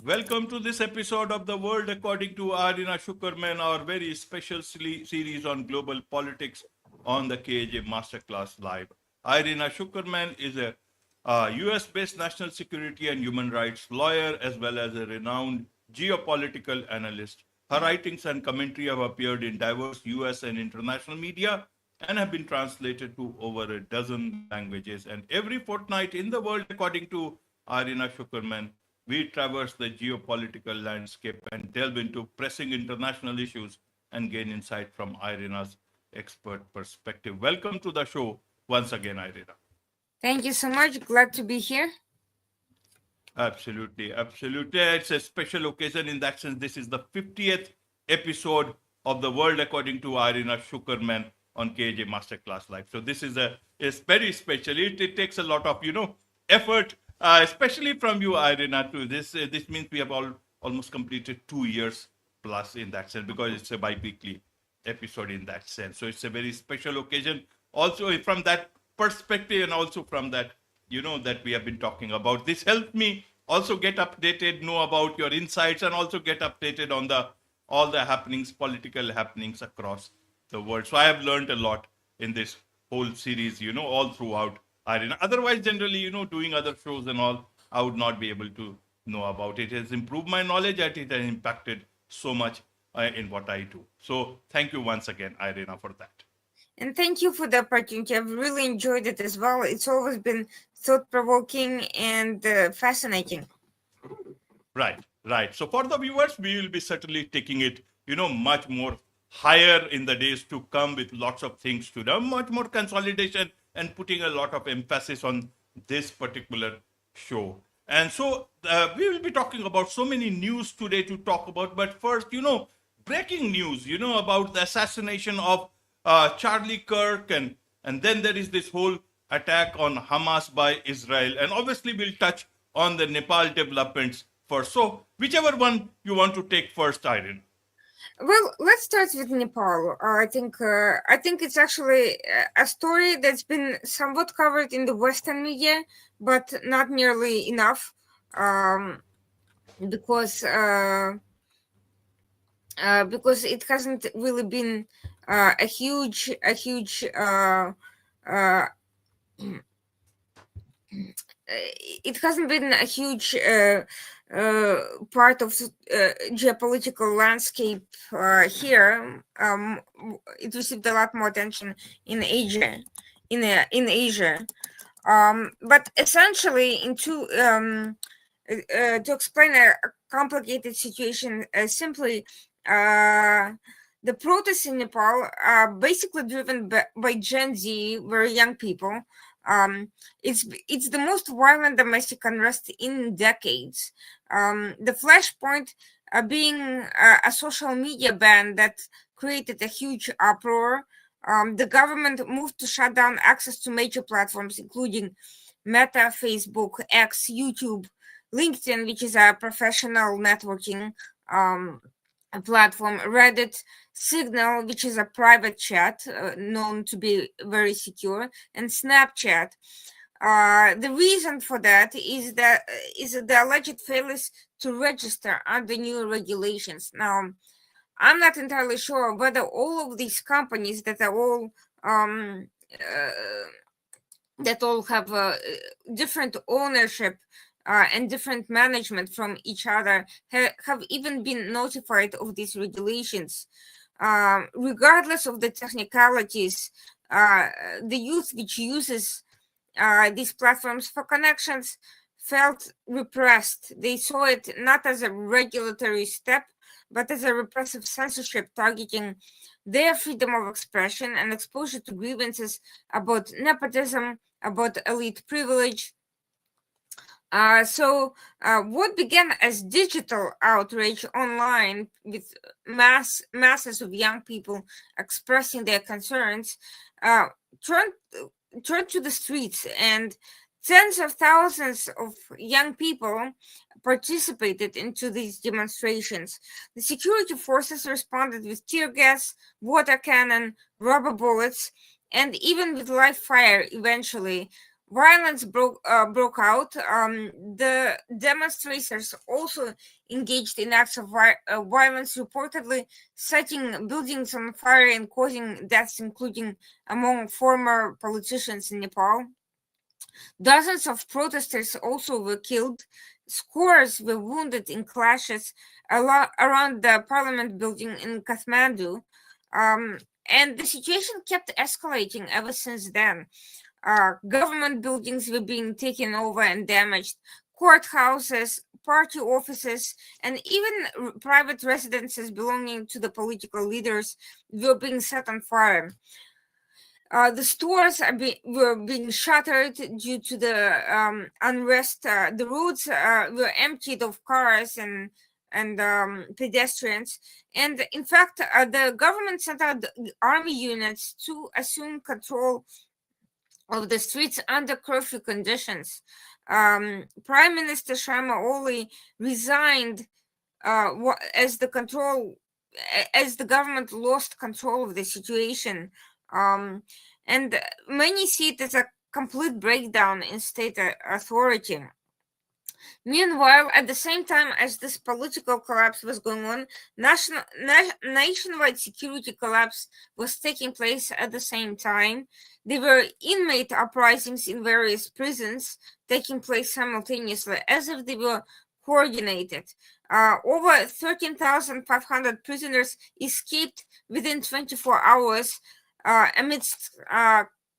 Welcome to this episode of The World According to Irina Tsukerman, our very special series on global politics on the KAJ Masterclass Live. Irina Tsukerman is a US-based national security and human rights lawyer as well as a renowned geopolitical analyst. Her writings and commentary have appeared in diverse US and international media and have been translated to over a dozen languages. And every fortnight in The World According to Irina Tsukerman, we traverse the geopolitical landscape and delve into pressing international issues and gain insight from Irina's expert perspective. Welcome to the show once again, Irina. Thank you so much. Glad to be here. Absolutely, absolutely. It's a special occasion in that sense. This is the 50th episode of The World According to Irina Tsukerman on KAJ Masterclass Live. So this is is very special. It takes a lot of effort, especially from you, Irina. To this means we have almost completed 2 years plus in that sense because it's a bi-weekly episode in that sense. So it's a very special occasion. Also from that perspective, and also from that that we have been talking about. This helped me also get updated, know about your insights, and also get updated on all the happenings, political happenings across the world. So I have learned a lot in this whole series, all throughout, Irina. Otherwise, generally, doing other shows and all, I would not be able to know about it. It has improved my knowledge and it has impacted so much in what I do. So thank you once again, Irina, for that. And thank you for the opportunity. I've really enjoyed it as well. It's always been thought-provoking and fascinating. Right. So for the viewers, we will be certainly taking it, much more higher in the days to come with lots of things to do, much more consolidation and putting a lot of emphasis on this particular show. And so we will be talking about so many news today to talk about. But first, breaking news, about the assassination of Charlie Kirk, and then there is this whole attack on Hamas by Israel. And obviously, we'll touch on the Nepal developments first. So whichever one you want to take first, Irene. Well, let's start with Nepal. I think it's actually a story that's been somewhat covered in the Western media, but not nearly enough, because it hasn't really been a huge it hasn't been a huge part of geopolitical landscape here. It received a lot more attention in Asia, but essentially, to explain a complicated situation simply, the protests in Nepal are basically driven by Gen Z, very young people. It's the most violent domestic unrest in decades. The flashpoint being a social media ban that created a huge uproar. The government moved to shut down access to major platforms, including Meta, Facebook, X, YouTube, LinkedIn, which is a professional networking platform, Reddit, Signal, which is a private chat known to be very secure, and Snapchat. The reason for that is the alleged failures to register under new regulations. Now, I'm not entirely sure whether all of these companies that all have different ownership and different management from each other have even been notified of these regulations. Regardless of the technicalities, the youth which uses these platforms for connections felt repressed. They saw it not as a regulatory step, but as a repressive censorship targeting their freedom of expression and exposure to grievances about nepotism, about elite privilege. So what began as digital outrage online with masses of young people expressing their concerns turned to the streets, and tens of thousands of young people participated into these demonstrations. The security forces responded with tear gas, water cannon, rubber bullets, and even with live fire eventually. Violence broke out. The demonstrators also engaged in acts of violence, reportedly setting buildings on fire and causing deaths, including among former politicians in Nepal. Dozens of protesters also were killed. Scores were wounded in clashes around the parliament building in Kathmandu. And the situation kept escalating ever since then. Government buildings were being taken over and damaged, courthouses, party offices, and even private residences belonging to the political leaders were being set on fire. The stores were being shuttered due to the unrest. The roads were emptied of cars and pedestrians. And in fact, the government sent out army units to assume control of the streets under curfew conditions. Prime Minister Sharma Oli resigned as the government lost control of the situation. And many see it as a complete breakdown in state authority. Meanwhile, at the same time as this political collapse was going on, nationwide security collapse was taking place at the same time. There were inmate uprisings in various prisons taking place simultaneously, as if they were coordinated. Over 13,500 prisoners escaped within 24 hours amidst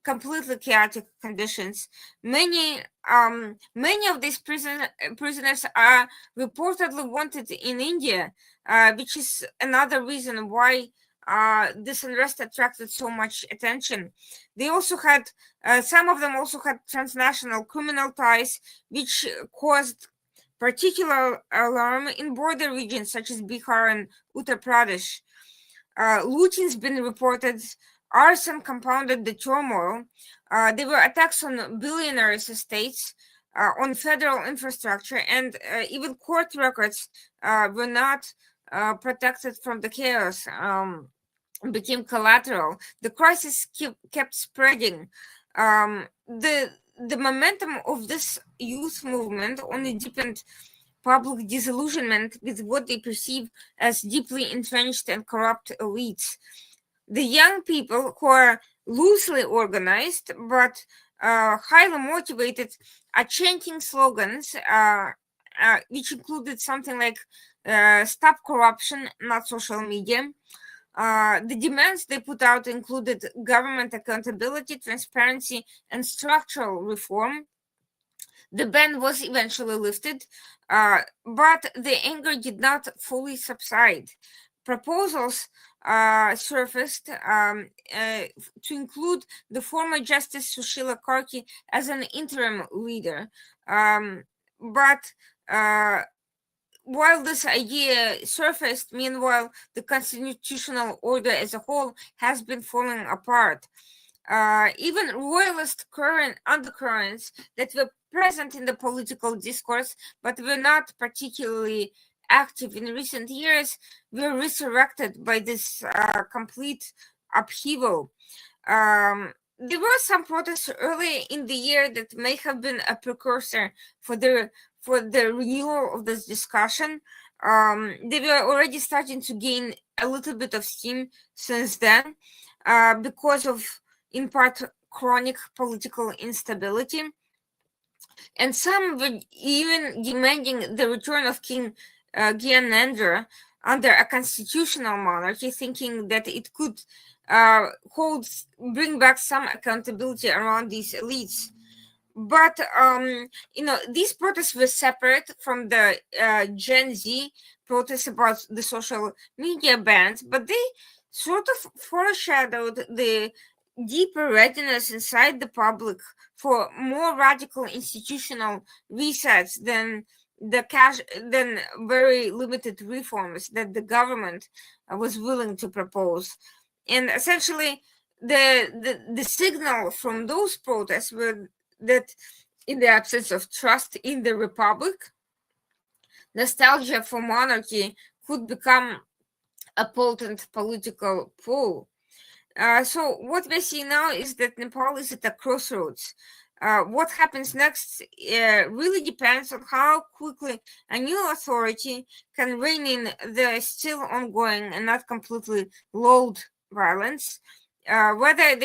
completely chaotic conditions. Many of these prisoners are reportedly wanted in India, which is another reason why this unrest attracted so much attention. They also had some of them also had transnational criminal ties, which caused particular alarm in border regions such as Bihar and Uttar Pradesh. Looting's been reported. Arson compounded the turmoil. There were attacks on billionaires' estates, on federal infrastructure, and even court records were not protected from the chaos, became collateral. The crisis kept spreading. The momentum of this youth movement only deepened public disillusionment with what they perceive as deeply entrenched and corrupt elites. The young people who are loosely organized but highly motivated are chanting slogans, which included something like "Stop corruption, not social media." The demands they put out included government accountability, transparency, and structural reform. The ban was eventually lifted, but the anger did not fully subside. Proposals surfaced to include the former Justice Sushila Karki as an interim leader. But while this idea surfaced, meanwhile, the constitutional order as a whole has been falling apart. Even royalist undercurrents that were present in the political discourse but were not particularly active in recent years were resurrected by this complete upheaval. There were some protests early in the year that may have been a precursor for the renewal of this discussion. They were already starting to gain a little bit of steam since then, because of, in part, chronic political instability. And some were even demanding the return of King Gyanendra under a constitutional monarchy, thinking that it could bring back some accountability around these elites. But these protests were separate from the Gen Z protests about the social media bans, but they sort of foreshadowed the deeper readiness inside the public for more radical institutional resets than very limited reforms that the government was willing to propose. And essentially, the signal from those protests were that in the absence of trust in the republic, nostalgia for monarchy could become a potent political pull. So what we see now is that Nepal is at a crossroads. What happens next really depends on how quickly a new authority can rein in the still ongoing and not completely lulled violence. Whether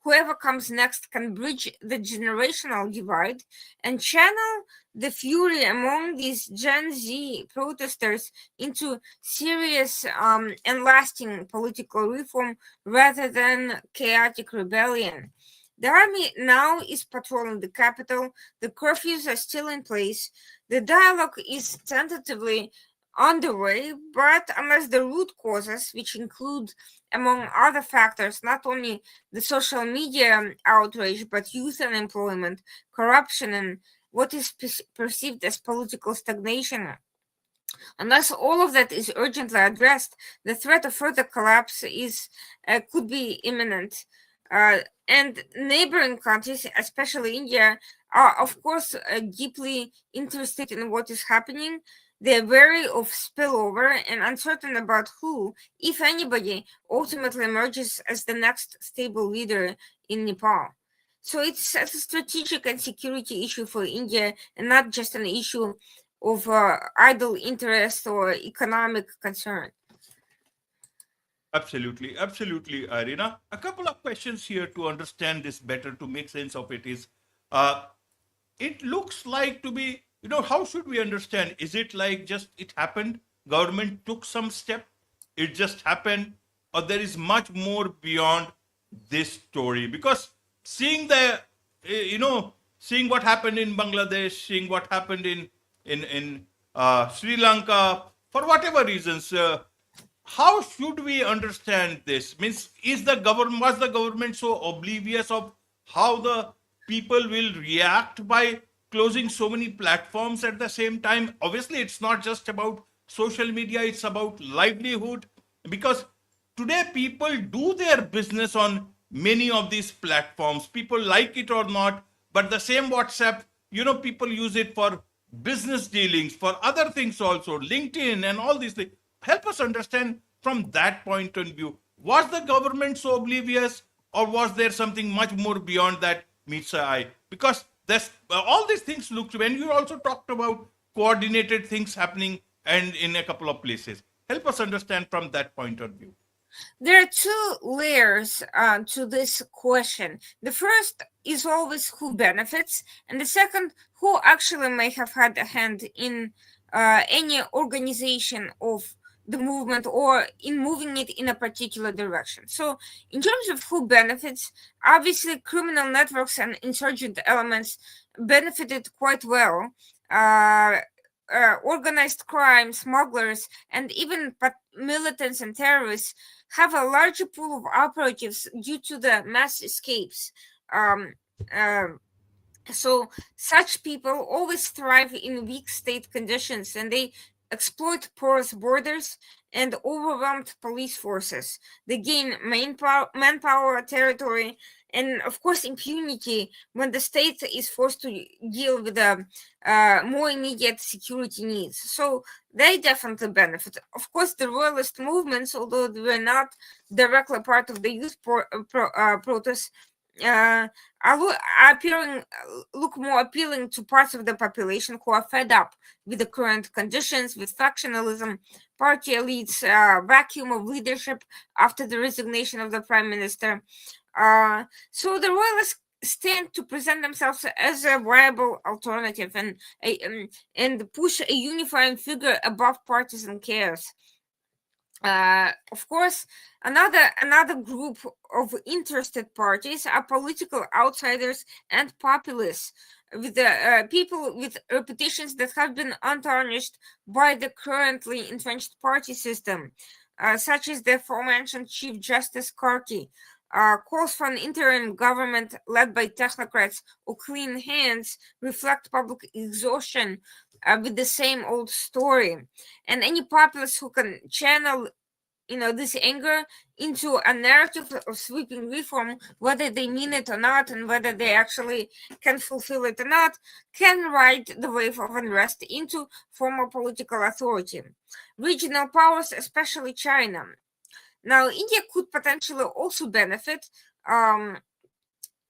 whoever comes next can bridge the generational divide and channel the fury among these Gen Z protesters into serious and lasting political reform rather than chaotic rebellion. The army now is patrolling the capital, the curfews are still in place, the dialogue is tentatively underway, but unless the root causes, which include, among other factors, not only the social media outrage, but youth unemployment, corruption, and what is perceived as political stagnation, unless all of that is urgently addressed, the threat of further collapse could be imminent. And neighboring countries, especially India, are of course deeply interested in what is happening. They're wary of spillover and uncertain about who, if anybody, ultimately emerges as the next stable leader in Nepal. So it's a strategic and security issue for India and not just an issue of idle interest or economic concern. Absolutely, absolutely, Irina. A couple of questions here to understand this better, to make sense of it is, uh, it looks like to be, how should we understand? Is it like just it happened? Government took some step, it just happened, or there is much more beyond this story? Because seeing seeing what happened in Bangladesh, seeing what happened in Sri Lanka, for whatever reasons, how should we understand this? Means, was the government so oblivious of how the people will react by closing so many platforms at the same time? Obviously, it's not just about social media, it's about livelihood, because today people do their business on many of these platforms, people like it or not. But the same WhatsApp, people use it for business dealings, for other things also, LinkedIn and all these things. Help us understand from that point of view. Was the government so oblivious, or was there something much more beyond that meets the eye? Because all these things look, when you also talked about coordinated things happening and in a couple of places. Help us understand from that point of view. There are two layers to this question. The first is always who benefits, and the second, who actually may have had a hand in any organization of the movement or in moving it in a particular direction. So, in terms of who benefits, obviously criminal networks and insurgent elements benefited quite well. Organized crime, smugglers, and even militants and terrorists have a larger pool of operatives due to the mass escapes. Um, uh, so such people always thrive in weak state conditions, and they exploit porous borders and overwhelmed police forces. They gain manpower, territory, and of course impunity when the state is forced to deal with the more immediate security needs. So they definitely benefit. Of course, the royalist movements, although they were not directly part of the youth protests, uh, look more appealing to parts of the population who are fed up with the current conditions, with factionalism, party elites, vacuum of leadership after the resignation of the prime minister. So the royalists stand to present themselves as a viable alternative and push a unifying figure above partisan chaos. Of course, another group of interested parties are political outsiders and populists, with the people with reputations that have been untarnished by the currently entrenched party system, such as the aforementioned Chief Justice Karki. Calls for an interim government led by technocrats or clean hands reflect public exhaustion with the same old story. And any populace who can channel this anger into a narrative of sweeping reform, whether they mean it or not, and whether they actually can fulfill it or not, can ride the wave of unrest into formal political authority. Regional powers, especially China. Now, India could potentially also benefit.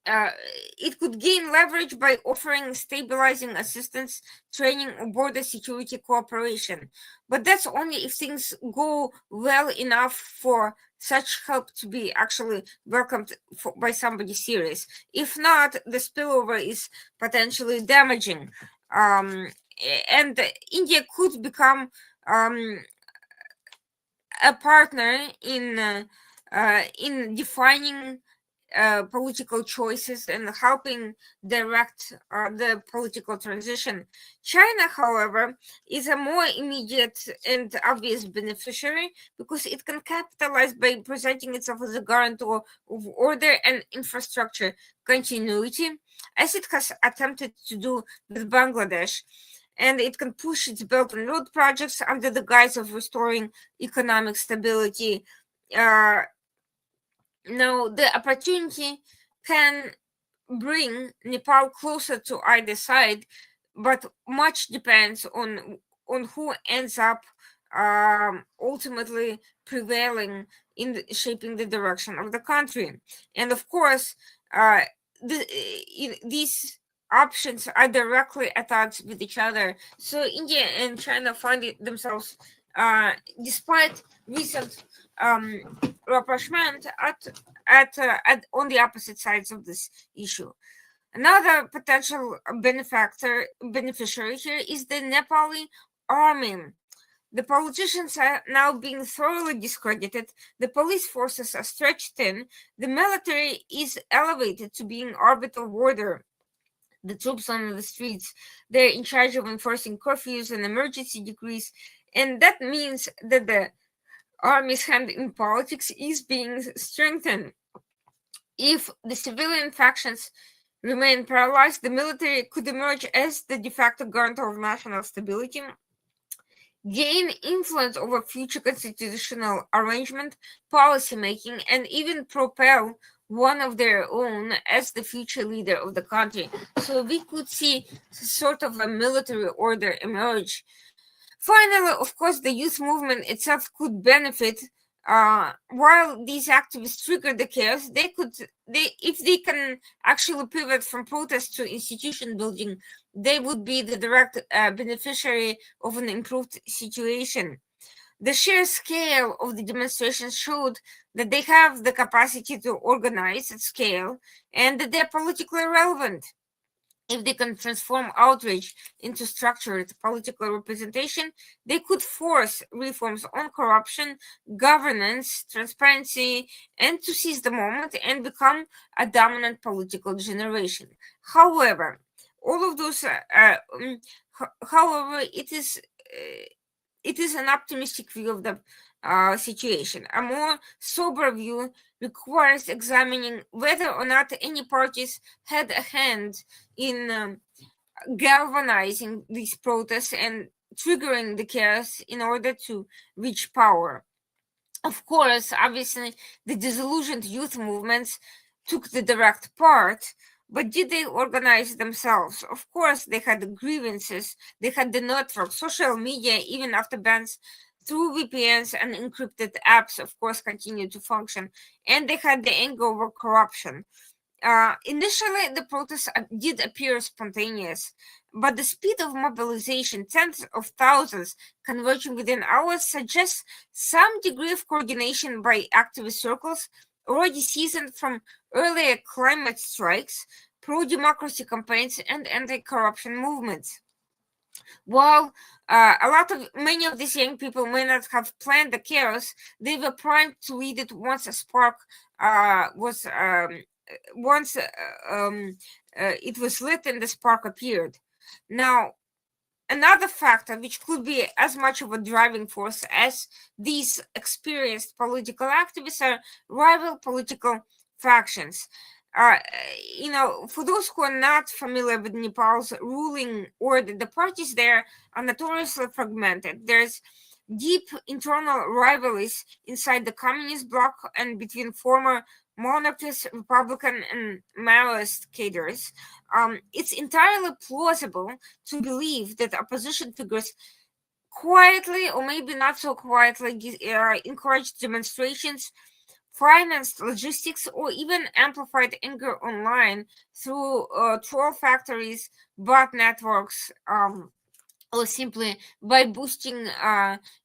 it could gain leverage by offering stabilizing assistance, training, or border security cooperation. But that's only if things go well enough for such help to be actually welcomed by somebody serious. If not, the spillover is potentially damaging. And India could become a partner in defining political choices and helping direct the political transition. China, however, is a more immediate and obvious beneficiary because it can capitalize by presenting itself as a guarantor of order and infrastructure continuity, as it has attempted to do with Bangladesh. And it can push its Belt and Road projects under the guise of restoring economic stability. Now, the opportunity can bring Nepal closer to either side, but much depends on who ends up ultimately prevailing in shaping the direction of the country. And of course, these options are directly attached with each other. So India and China find themselves, despite recent rapprochement, at on the opposite sides of this issue. Another potential beneficiary here is the Nepali army. The politicians are now being thoroughly discredited. The police forces are stretched thin. The military is elevated to being arbiter order. The troops on the streets, they're in charge of enforcing curfews and emergency decrees. And that means that the army's hand in politics is being strengthened. If the civilian factions remain paralyzed, the military could emerge as the de facto guarantor of national stability, gain influence over future constitutional arrangement, policy making, and even propel one of their own as the future leader of the country. So we could see sort of a military order emerge. Finally, of course, the youth movement itself could benefit. While these activists trigger the chaos, if they can actually pivot from protest to institution building, they would be the direct beneficiary of an improved situation. The sheer scale of the demonstrations showed that they have the capacity to organize at scale and that they're politically relevant. If they can transform outrage into structured political representation, they could force reforms on corruption, governance, transparency, and to seize the moment and become a dominant political generation. However, all of those, however, it is an optimistic view of the situation. A more sober view requires examining whether or not any parties had a hand in galvanizing these protests and triggering the chaos in order to reach power. Of course, obviously, the disillusioned youth movements took the direct part, but did they organize themselves? Of course, they had grievances, they had the network, social media, even after bans through VPNs and encrypted apps, of course, continued to function, and they had the anger over corruption. Initially, the protests did appear spontaneous, but the speed of mobilization, tens of thousands converging within hours, suggests some degree of coordination by activist circles already seasoned from earlier climate strikes, pro-democracy campaigns, and anti-corruption movements. While many of these young people may not have planned the chaos, they were primed to lead it once a spark was it was lit and the spark appeared. Now, another factor which could be as much of a driving force as these experienced political activists are rival political factions. For those who are not familiar with Nepal's ruling order, the parties there are notoriously fragmented. There's deep internal rivalries inside the communist bloc and between former monarchist, Republican, and Maoist cadres. It's entirely plausible to believe that opposition figures quietly, or maybe not so quietly, encourage demonstrations, financed logistics, or even amplified anger online through troll factories, bot networks, or simply by boosting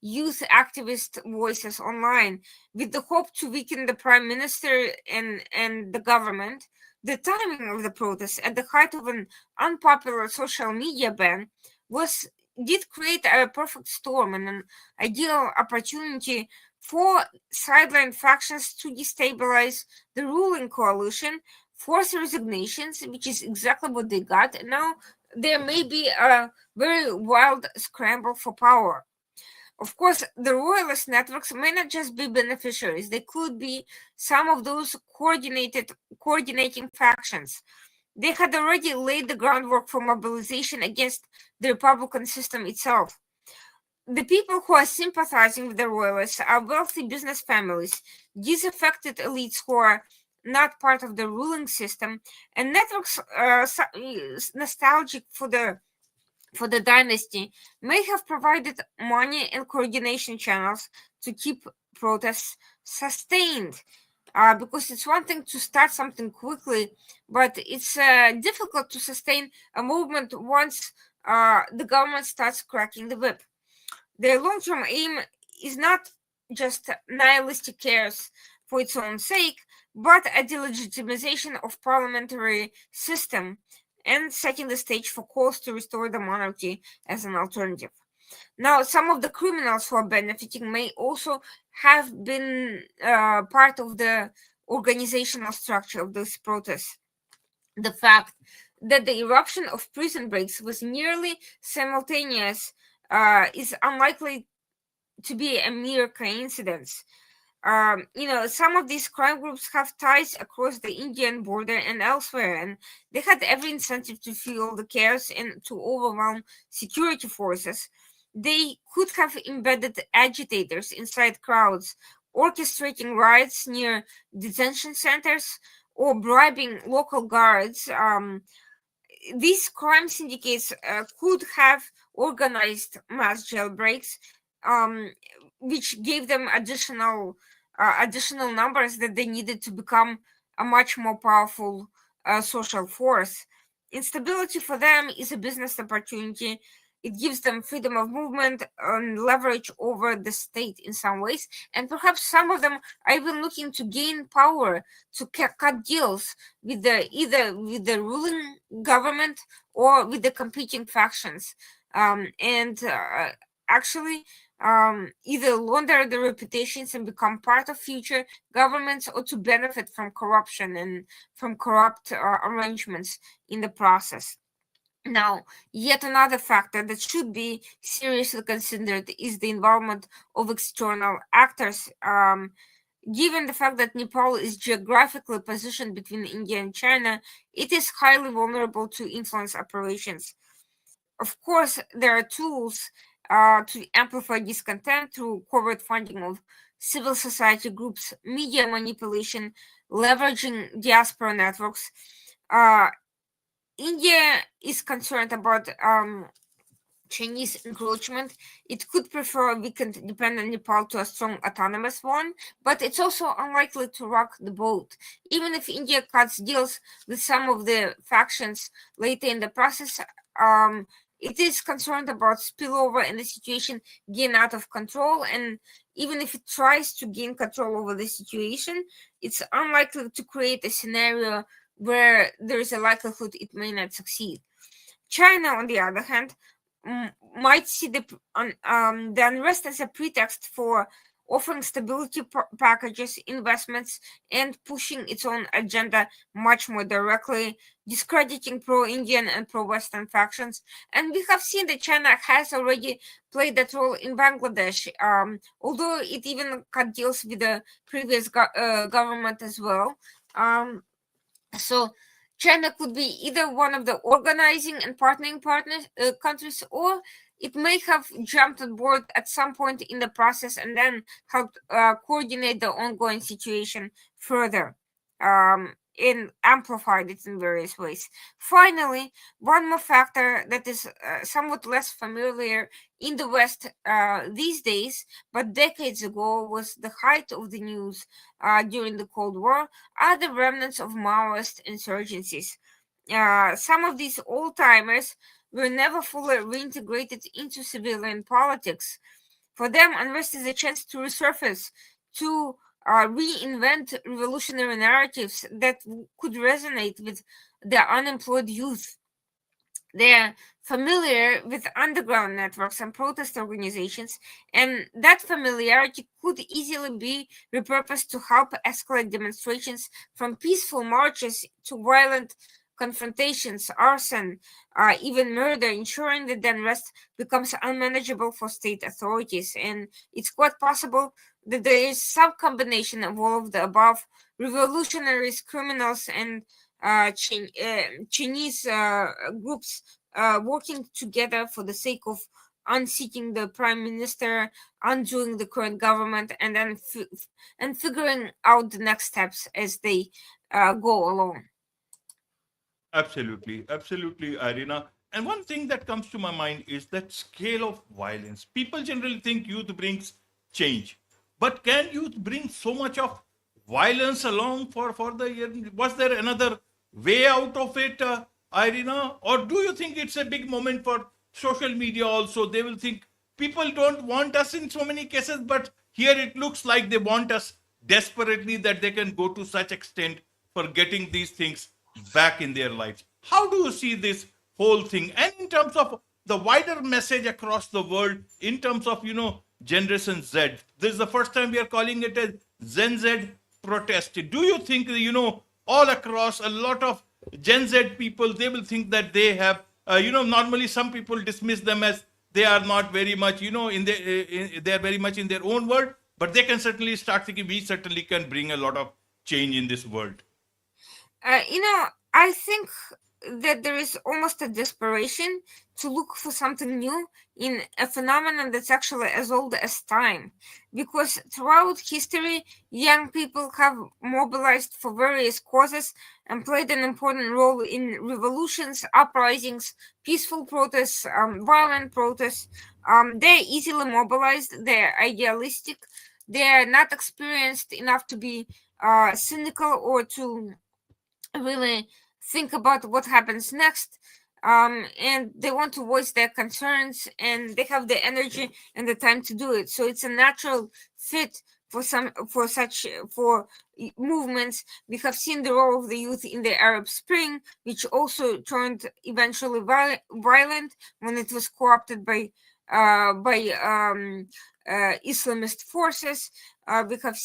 youth activist voices online with the hope to weaken the prime minister and the government. The timing of the protests at the height of an unpopular social media ban was did create a perfect storm and an ideal opportunity for sideline factions to destabilize the ruling coalition, force resignations, which is exactly what they got. And now there may be a very wild scramble for power. Of course, the royalist networks may not just be beneficiaries, they could be some of those coordinating factions. They had already laid the groundwork for mobilization against the Republican system itself. The people who are sympathizing with the royalists are wealthy business families, disaffected elites who are not part of the ruling system, and networks nostalgic for the dynasty may have provided money and coordination channels to keep protests sustained. Because it's one thing to start something quickly, but it's difficult to sustain a movement once the government starts cracking the whip. Their long-term aim is not just nihilistic cares for its own sake, but a delegitimization of parliamentary system and setting the stage for calls to restore the monarchy as an alternative. Now, some of the criminals who are benefiting may also have been part of the organizational structure of this protest. The fact that the eruption of prison breaks was nearly simultaneous is unlikely to be a mere coincidence. Some of these crime groups have ties across the Indian border and elsewhere, and they had every incentive to fuel the chaos and to overwhelm security forces. They could have embedded agitators inside crowds, orchestrating riots near detention centers, or bribing local guards. These crime syndicates could have organized mass jailbreaks, um, which gave them additional numbers that they needed to become a much more powerful social force. Instability for them is a business opportunity. It gives them freedom of movement and leverage over the state in some ways, and perhaps some of them are even looking to gain power to cut deals with either with the ruling government or with the competing factions, and actually either launder their reputations and become part of future governments, or to benefit from corruption and from corrupt arrangements in the process. Now, yet another factor that should be seriously considered is the involvement of external actors. Given the fact that Nepal is geographically positioned between India and China, it is highly vulnerable to influence operations. Of course, there are tools to amplify discontent through covert funding of civil society groups, media manipulation, leveraging diaspora networks. India is concerned about Chinese encroachment. It could prefer a weakened independent Nepal to a strong autonomous one, but it's also unlikely to rock the boat. Even if India cuts deals with some of the factions later in the process, it is concerned about spillover and the situation gain out of control. And even if it tries to gain control over the situation, it's unlikely to create a scenario where there is a likelihood it may not succeed. China, on the other hand, might see the unrest as a pretext for offering stability packages, investments, and pushing its own agenda much more directly, discrediting pro-Indian and pro-Western factions. And we have seen that China has already played that role in Bangladesh, although it even cut deals with the previous government as well. So China could be either one of the organizing and partnering countries, or it may have jumped on board at some point in the process and then helped coordinate the ongoing situation further. and amplified it in various ways. Finally, one more factor that is somewhat less familiar in the West these days, but decades ago was the height of the news during the Cold War, are the remnants of Maoist insurgencies. Some of these old-timers were never fully reintegrated into civilian politics. For them, unrest is a chance to resurface, to reinvent revolutionary narratives that could resonate with the unemployed youth. They're familiar with underground networks and protest organizations, and that familiarity could easily be repurposed to help escalate demonstrations from peaceful marches to violent confrontations, arson, even murder, ensuring that the unrest becomes unmanageable for state authorities. And it's quite possible that there is some combination of all of the above: revolutionaries, criminals, and Chinese groups working together for the sake of unseating the prime minister, undoing the current government, and then figuring out the next steps as they go along. Absolutely, absolutely, Irina. And one thing that comes to my mind is that scale of violence. People generally think youth brings change, but can youth bring so much of violence along for the year? Was there another way out of it, Irina? Or do you think it's a big moment for social media also? They will think people don't want us in so many cases, but here it looks like they want us desperately, that they can go to such extent for getting these things back in their lives. How do you see this whole thing? And in terms of the wider message across the world, in terms of, Generation Z, this is the first time we are calling it a Gen Z protest. Do you think, all across a lot of Gen Z people, they will think that they have, normally some people dismiss them as they are not very much, they are very much in their own world, but they can certainly start thinking we certainly can bring a lot of change in this world. I think that there is almost a desperation to look for something new in a phenomenon that's actually as old as time. Because throughout history, young people have mobilized for various causes and played an important role in revolutions, uprisings, peaceful protests, violent protests. They're easily mobilized, they're idealistic, they're not experienced enough to be cynical or to really think about what happens next, and they want to voice their concerns, and they have the energy and the time to do it, so it's a natural fit for movements. We have seen the role of the youth in the Arab Spring, which also turned eventually violent when it was co-opted by Islamist forces. We have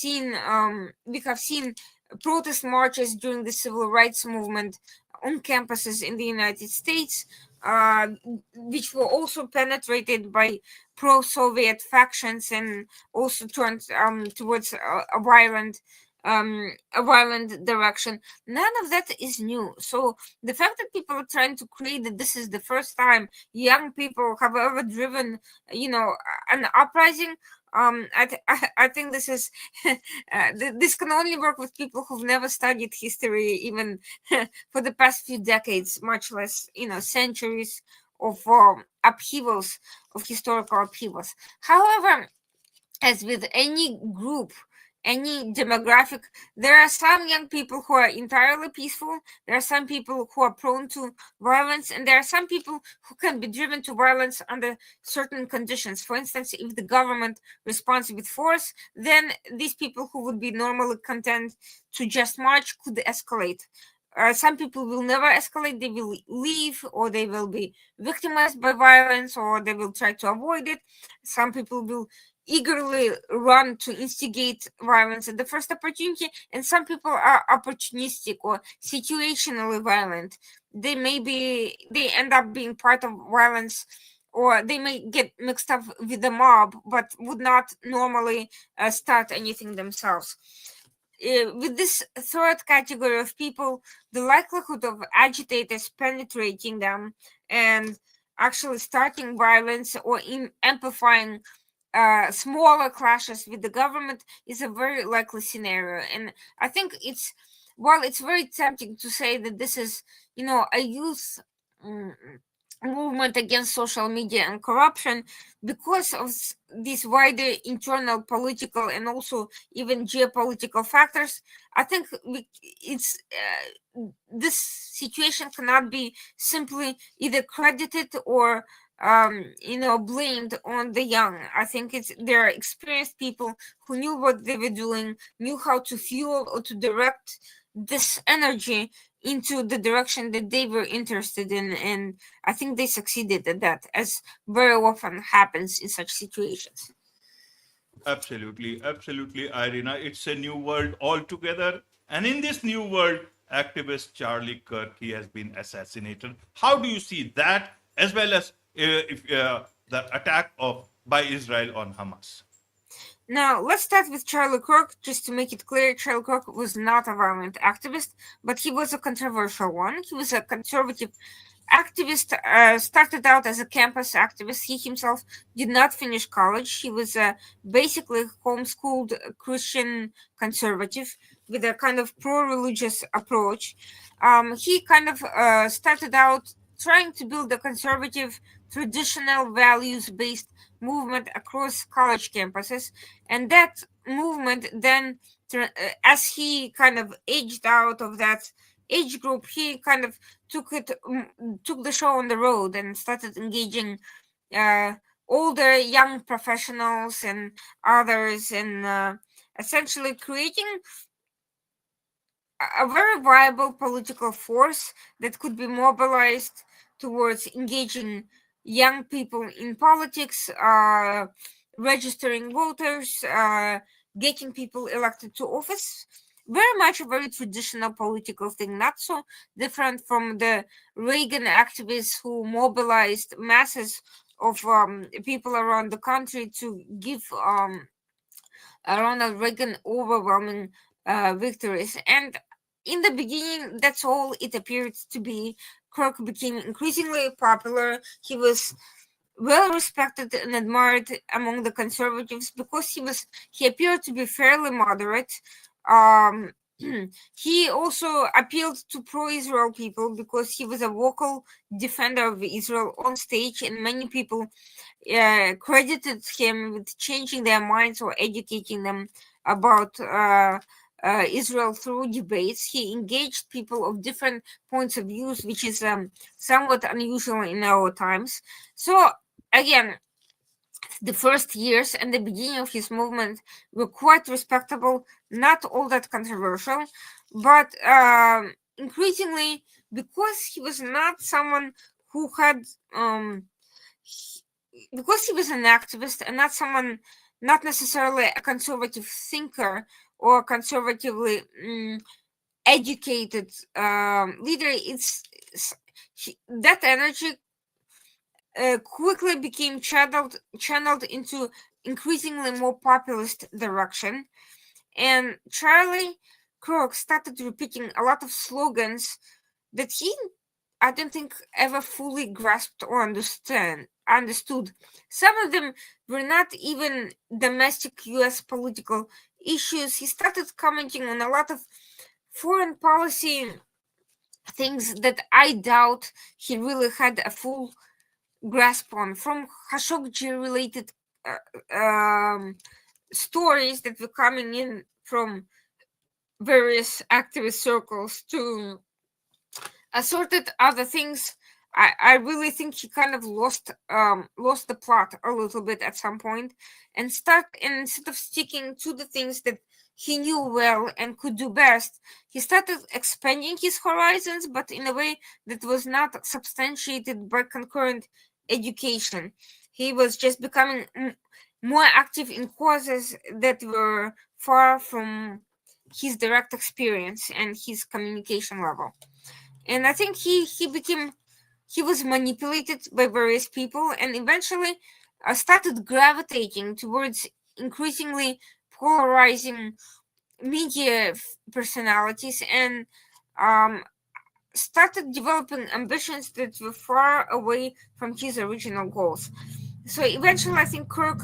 seen protest marches during the civil rights movement on campuses in the United States, which were also penetrated by pro-Soviet factions and also turned towards a violent direction. None of that is new. So the fact that people are trying to create that this is the first time young people have ever driven, an uprising, I think this is this can only work with people who've never studied history, even for the past few decades, much less centuries of upheavals, of historical upheavals. However, as with any group, any demographic, there are some young people who are entirely peaceful, there are some people who are prone to violence, and there are some people who can be driven to violence under certain conditions. For instance, if the government responds with force, then these people who would be normally content to just march could escalate. Some people will never escalate, they will leave, or they will be victimized by violence, or they will try to avoid it. Some people will eagerly run to instigate violence at the first opportunity, and some people are opportunistic or situationally violent. They end up being part of violence, or they may get mixed up with the mob but would not normally start anything themselves. With this third category of people, the likelihood of agitators penetrating them and actually starting violence or amplifying smaller clashes with the government is a very likely scenario. And I think it's while it's very tempting to say that this is, a youth mm, movement against social media and corruption, because of these wider internal political and also even geopolitical factors, I think it's this situation cannot be simply either credited or blamed on the young. I think there are experienced people who knew what they were doing, knew how to fuel or to direct this energy into the direction that they were interested in, and I think they succeeded at that, as very often happens in such situations. Absolutely, absolutely, Irina. It's a new world altogether. And in this new world, activist Charlie Kirk, he has been assassinated. How do you see that, as well as if the attack of by Israel on Hamas? Now, let's start with Charlie Kirk. Just to make it clear, Charlie Kirk was not a violent activist, but he was a controversial one. He was a conservative activist, started out as a campus activist. He himself did not finish college. He was basically homeschooled Christian conservative with a kind of pro-religious approach. He kind of started out trying to build a conservative, traditional values-based movement across college campuses, and that movement then, as he kind of aged out of that age group, he kind of took the show on the road and started engaging older young professionals and others, and essentially creating a very viable political force that could be mobilized towards engaging young people in politics, registering voters, getting people elected to office. Very much a very traditional political thing, not so different from the Reagan activists who mobilized masses of people around the country to give Ronald Reagan overwhelming victories. And in the beginning, that's all it appeared to be. Kirk became increasingly popular. He was well respected and admired among the conservatives because he appeared to be fairly moderate. Um, he also appealed to pro-Israel people because he was a vocal defender of Israel on stage, and many people credited him with changing their minds or educating them about Israel through debates. He engaged people of different points of views, which is somewhat unusual in our times. So again, the first years and the beginning of his movement were quite respectable, not all that controversial, but increasingly, because he was not someone who had because he was an activist and not necessarily a conservative thinker or conservatively educated leader, that energy quickly became channeled into increasingly more populist direction. And Charlie Kirk started repeating a lot of slogans that he, I don't think, ever fully grasped or understood. Some of them were not even domestic US political issues. He started commenting on a lot of foreign policy things that I doubt he really had a full grasp on, from Khashoggi related stories that were coming in from various activist circles to assorted other things. I really think he kind of lost the plot a little bit at some point, and instead of sticking to the things that he knew well and could do best, he started expanding his horizons, but in a way that was not substantiated by concurrent education. He was just becoming more active in causes that were far from his direct experience and his communication level. And I think he was manipulated by various people and eventually started gravitating towards increasingly polarizing media personalities, and started developing ambitions that were far away from his original goals. So eventually, I think Kirk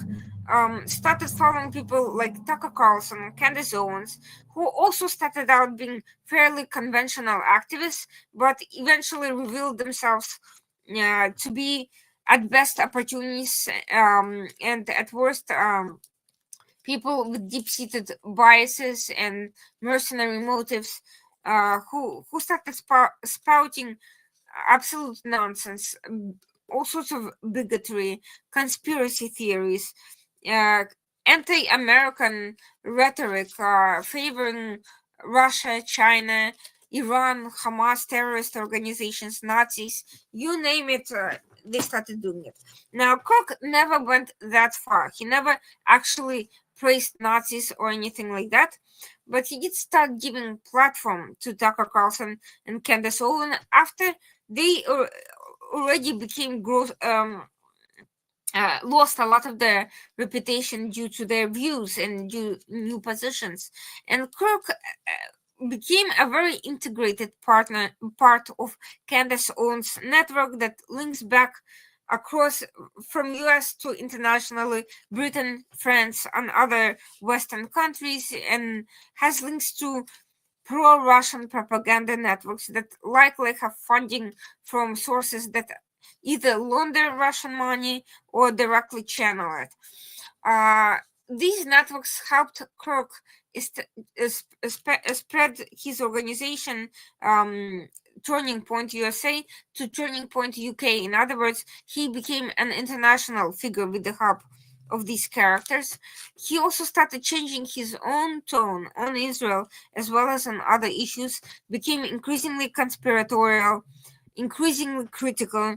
started following people like Tucker Carlson and Candace Owens, who also started out being fairly conventional activists, but eventually revealed themselves to be at best opportunists, and at worst people with deep-seated biases and mercenary motives, who started spouting absolute nonsense, all sorts of bigotry, conspiracy theories, uh, anti-American rhetoric, favoring Russia, China, Iran, Hamas, terrorist organizations, Nazis, you name it, they started doing it. Now, Kirk never went that far. He never actually praised Nazis or anything like that, but he did start giving platform to Tucker Carlson and Candace Owens after they already became lost a lot of their reputation due to their views and new positions. And Kirk became a very integrated part of Candace Owens' network that links back across from US to internationally, Britain, France, and other Western countries, and has links to pro-Russian propaganda networks that likely have funding from sources that either launder Russian money or directly channel it. These networks helped Kirk spread his organization, Turning Point USA, to Turning Point UK. In other words, he became an international figure with the help of these characters. He also started changing his own tone on Israel as well as on other issues, became increasingly conspiratorial, increasingly critical.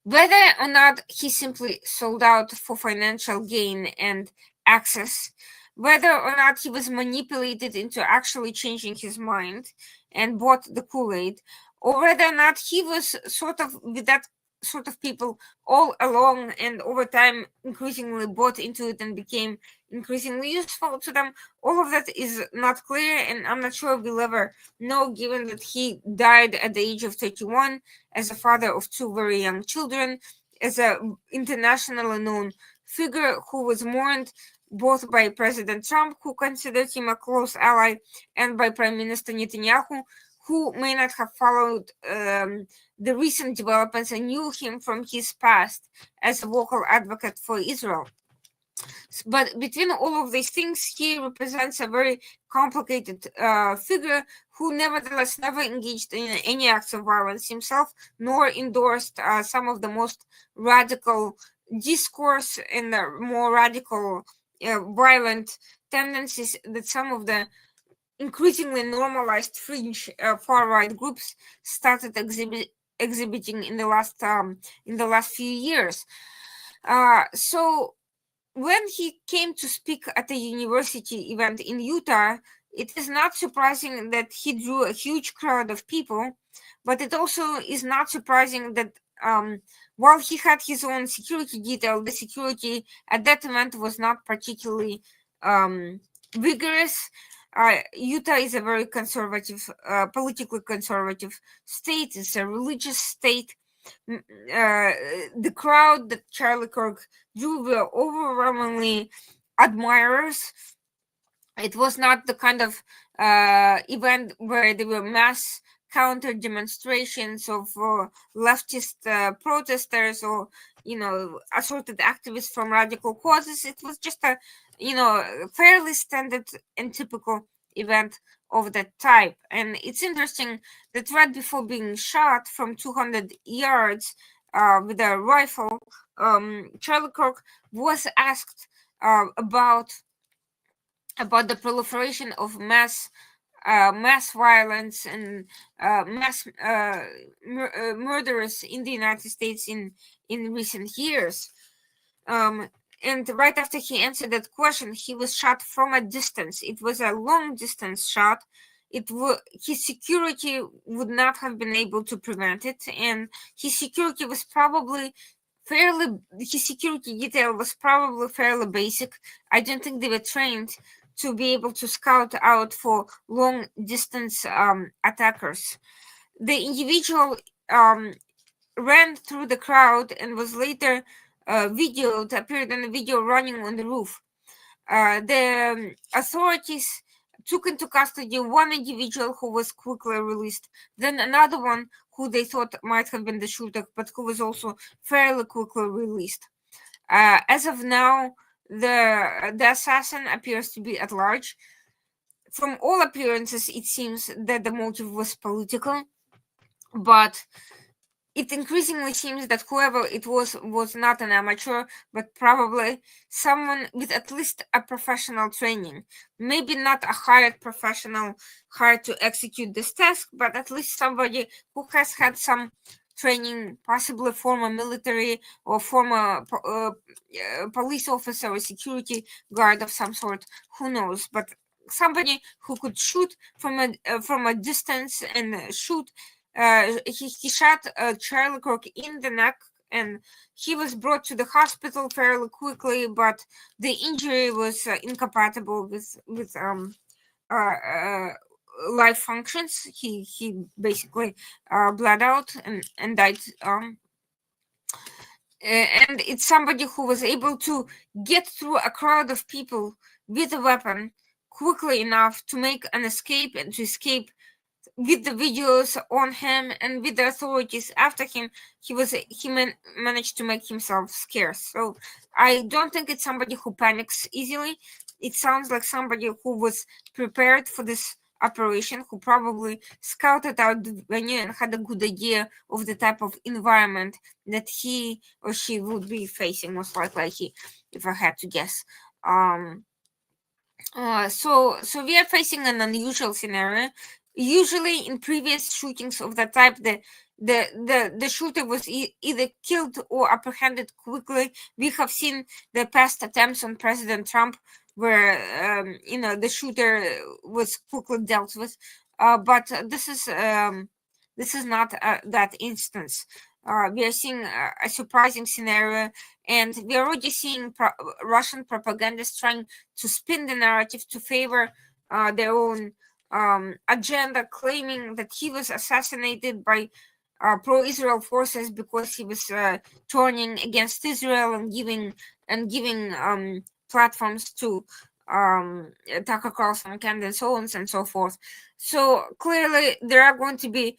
Whether or not he simply sold out for financial gain and access, whether or not he was manipulated into actually changing his mind and bought the Kool-Aid, or whether or not he was sort of with that sort of people all along and over time increasingly bought into it and became increasingly useful to them, all of that is not clear, and I'm not sure we'll ever know, given that he died at the age of 31 as a father of two very young children, as an internationally known figure who was mourned both by President Trump, who considered him a close ally, and by Prime Minister Netanyahu, who may not have followed the recent developments and knew him from his past as a vocal advocate for Israel. But between all of these things, he represents a very complicated figure who nevertheless never engaged in any acts of violence himself, nor endorsed some of the most radical discourse and the more radical violent tendencies that some of the increasingly normalized fringe far-right groups started exhibiting in the last few years. So when he came to speak at a university event in Utah, it is not surprising that he drew a huge crowd of people, but it also is not surprising that while he had his own security detail, the security at that event was not particularly vigorous. Utah is a very conservative, politically conservative state. It's a religious state. The crowd that Charlie Kirk drew were overwhelmingly admirers. It was not the kind of event where there were mass counter demonstrations of leftist protesters or assorted activists from radical causes. It was just a fairly standard and typical event of that type. And it's interesting that right before being shot from 200 yards with a rifle, Charlie Kirk was asked about the proliferation of mass violence and mass murders in the United States in recent years. And right after he answered that question, he was shot from a distance. It was a long distance shot. His security would not have been able to prevent it, and his security detail was probably fairly basic. I don't think they were trained to be able to scout out for long distance attackers. The individual ran through the crowd and was later video. It appeared in a video running on the roof. The authorities took into custody one individual who was quickly released, then another one who they thought might have been the shooter, but who was also fairly quickly released. As of now, the assassin appears to be at large. From all appearances, it seems that the motive was political, but it increasingly seems that whoever it was not an amateur, but probably someone with at least a professional training. Maybe not a hired professional hired to execute this task, but at least somebody who has had some training, possibly former military or former police officer or security guard of some sort. Who knows? But somebody who could shoot from a distance and shoot. He shot Charlie Kirk in the neck, and he was brought to the hospital fairly quickly, but the injury was incompatible with life functions. He basically bled out and died. And it's somebody who was able to get through a crowd of people with a weapon quickly enough to make an escape and to escape with the videos on him and with the authorities after him. He managed to make himself scarce. So I don't think it's somebody who panics easily. It sounds like somebody who was prepared for this operation, who probably scouted out the venue and had a good idea of the type of environment that he or she would be facing, most likely, if I had to guess. So we are facing an unusual scenario. Usually in previous shootings of that type, the shooter was either killed or apprehended quickly. We have seen the past attempts on President Trump where the shooter was quickly dealt with, but this is not that instance. We are seeing a surprising scenario, and we are already seeing Russian propagandists trying to spin the narrative to favor their own agenda, claiming that he was assassinated by pro-Israel forces because he was turning against Israel and giving platforms to Tucker Carlson and so on and so forth. So clearly, there are going to be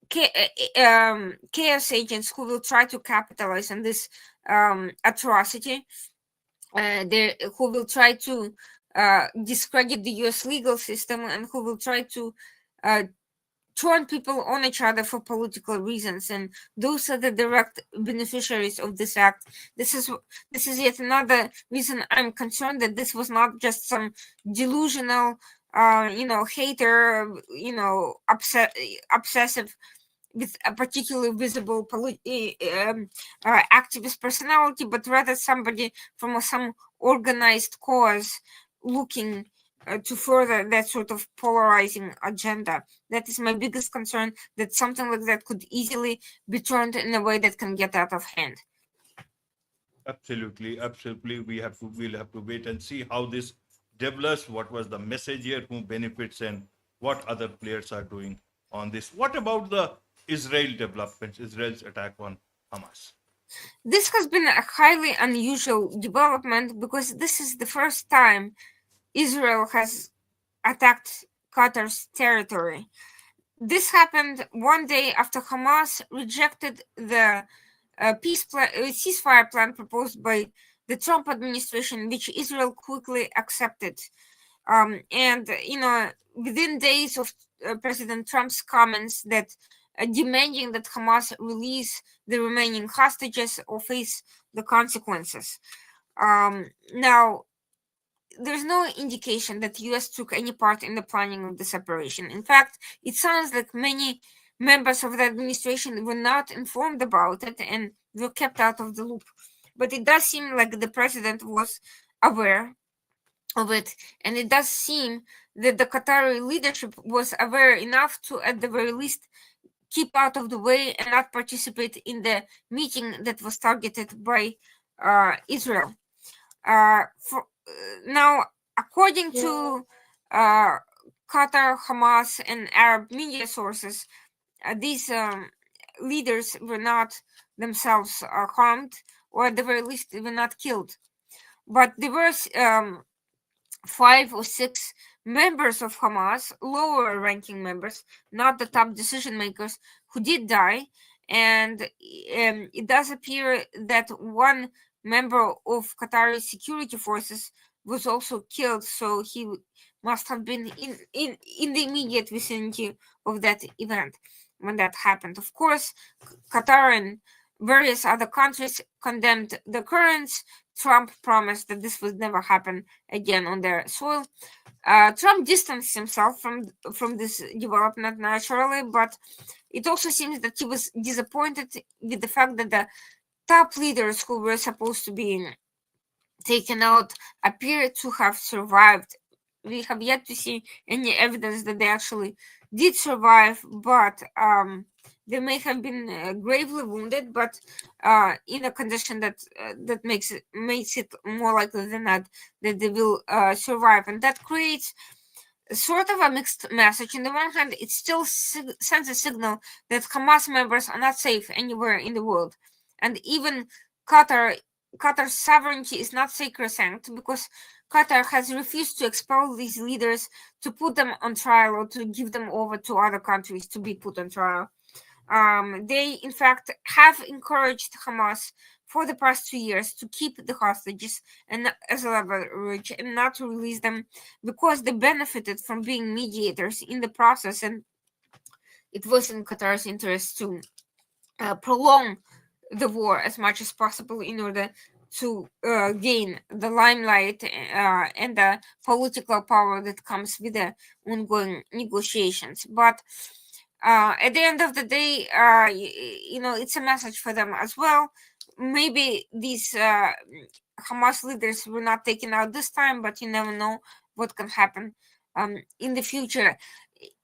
chaos agents who will try to capitalize on this atrocity. Who will try to discredit the U.S. legal system and who will try to turn people on each other for political reasons, and those are the direct beneficiaries of this act. This is yet another reason I'm concerned that this was not just some delusional, hater, obsessive with a particularly visible activist personality, but rather somebody from some organized cause looking to further that sort of polarizing agenda. That is my biggest concern, that something like that could easily be turned in a way that can get out of hand. Absolutely. We'll have to wait and see how this develops. What was the message here, who benefits, and what other players are doing on this. What about the Israel developments, Israel's attack on Hamas? This has been a highly unusual development because this is the first time Israel has attacked Qatar's territory. This happened one day after Hamas rejected the ceasefire plan proposed by the Trump administration, which Israel quickly accepted. And within days of President Trump's comments that demanding that Hamas release the remaining hostages or face the consequences. Now, there's no indication that the U.S. took any part in the planning of the separation. In fact, it sounds like many members of the administration were not informed about it and were kept out of the loop. But it does seem like the president was aware of it, and it does seem that the Qatari leadership was aware enough to, at the very least, keep out of the way and not participate in the meeting that was targeted by Israel. Now, according to Qatar, Hamas, and Arab media sources, these leaders were not themselves harmed. or at the very least they were not killed. But there were 5 or 6 members of Hamas, lower ranking members, not the top decision makers, who did die. And it does appear that one member of Qatari security forces was also killed, so he must have been in the immediate vicinity of that event when that happened. Of course, Qatar and various other countries condemned the occurrence. Trump promised that this would never happen again on their soil. Trump distanced himself from this development naturally, but it also seems that he was disappointed with the fact that the top leaders who were supposed to be taken out appear to have survived. We have yet to see any evidence that they actually did survive, but they may have been gravely wounded, but in a condition that makes it more likely than not that they will survive, and that creates sort of a mixed message. On the one hand, it still sends a signal that Hamas members are not safe anywhere in the world, and even Qatar's sovereignty is not sacrosanct, because Qatar has refused to expel these leaders, to put them on trial, or to give them over to other countries to be put on trial. They, in fact, have encouraged Hamas for the past 2 years to keep the hostages and as leverage and not to release them, because they benefited from being mediators in the process, and it was in Qatar's interest to prolong the war as much as possible in order to gain the limelight and the political power that comes with the ongoing negotiations. But at the end of the day, it's a message for them as well. Maybe these Hamas leaders were not taken out this time, but you never know what can happen in the future.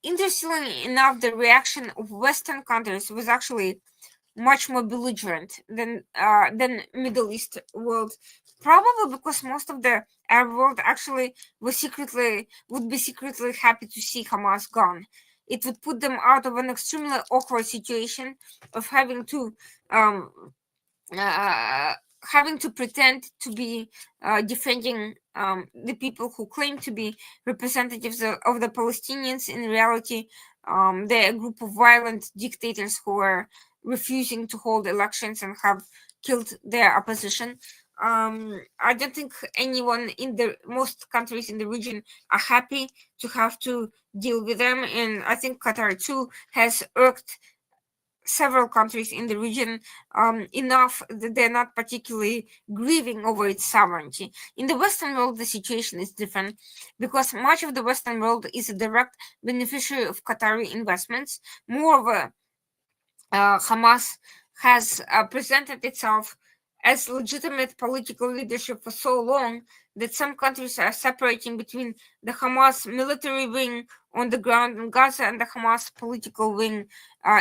Interestingly enough, the reaction of Western countries was actually much more belligerent than Middle East world, probably because most of the Arab world actually would be secretly happy to see Hamas gone. It would put them out of an extremely awkward situation of having to pretend to be defending the people who claim to be representatives of the Palestinians. In reality, they're a group of violent dictators who are refusing to hold elections and have killed their opposition. I don't think anyone in most countries in the region are happy to have to deal with them, and I think Qatar too has irked several countries in the region enough that they're not particularly grieving over its sovereignty. In the Western world, the situation is different, because much of the Western world is a direct beneficiary of Qatari investments. Moreover, Hamas has presented itself as legitimate political leadership for so long that some countries are separating between the Hamas military wing on the ground in Gaza and the Hamas political wing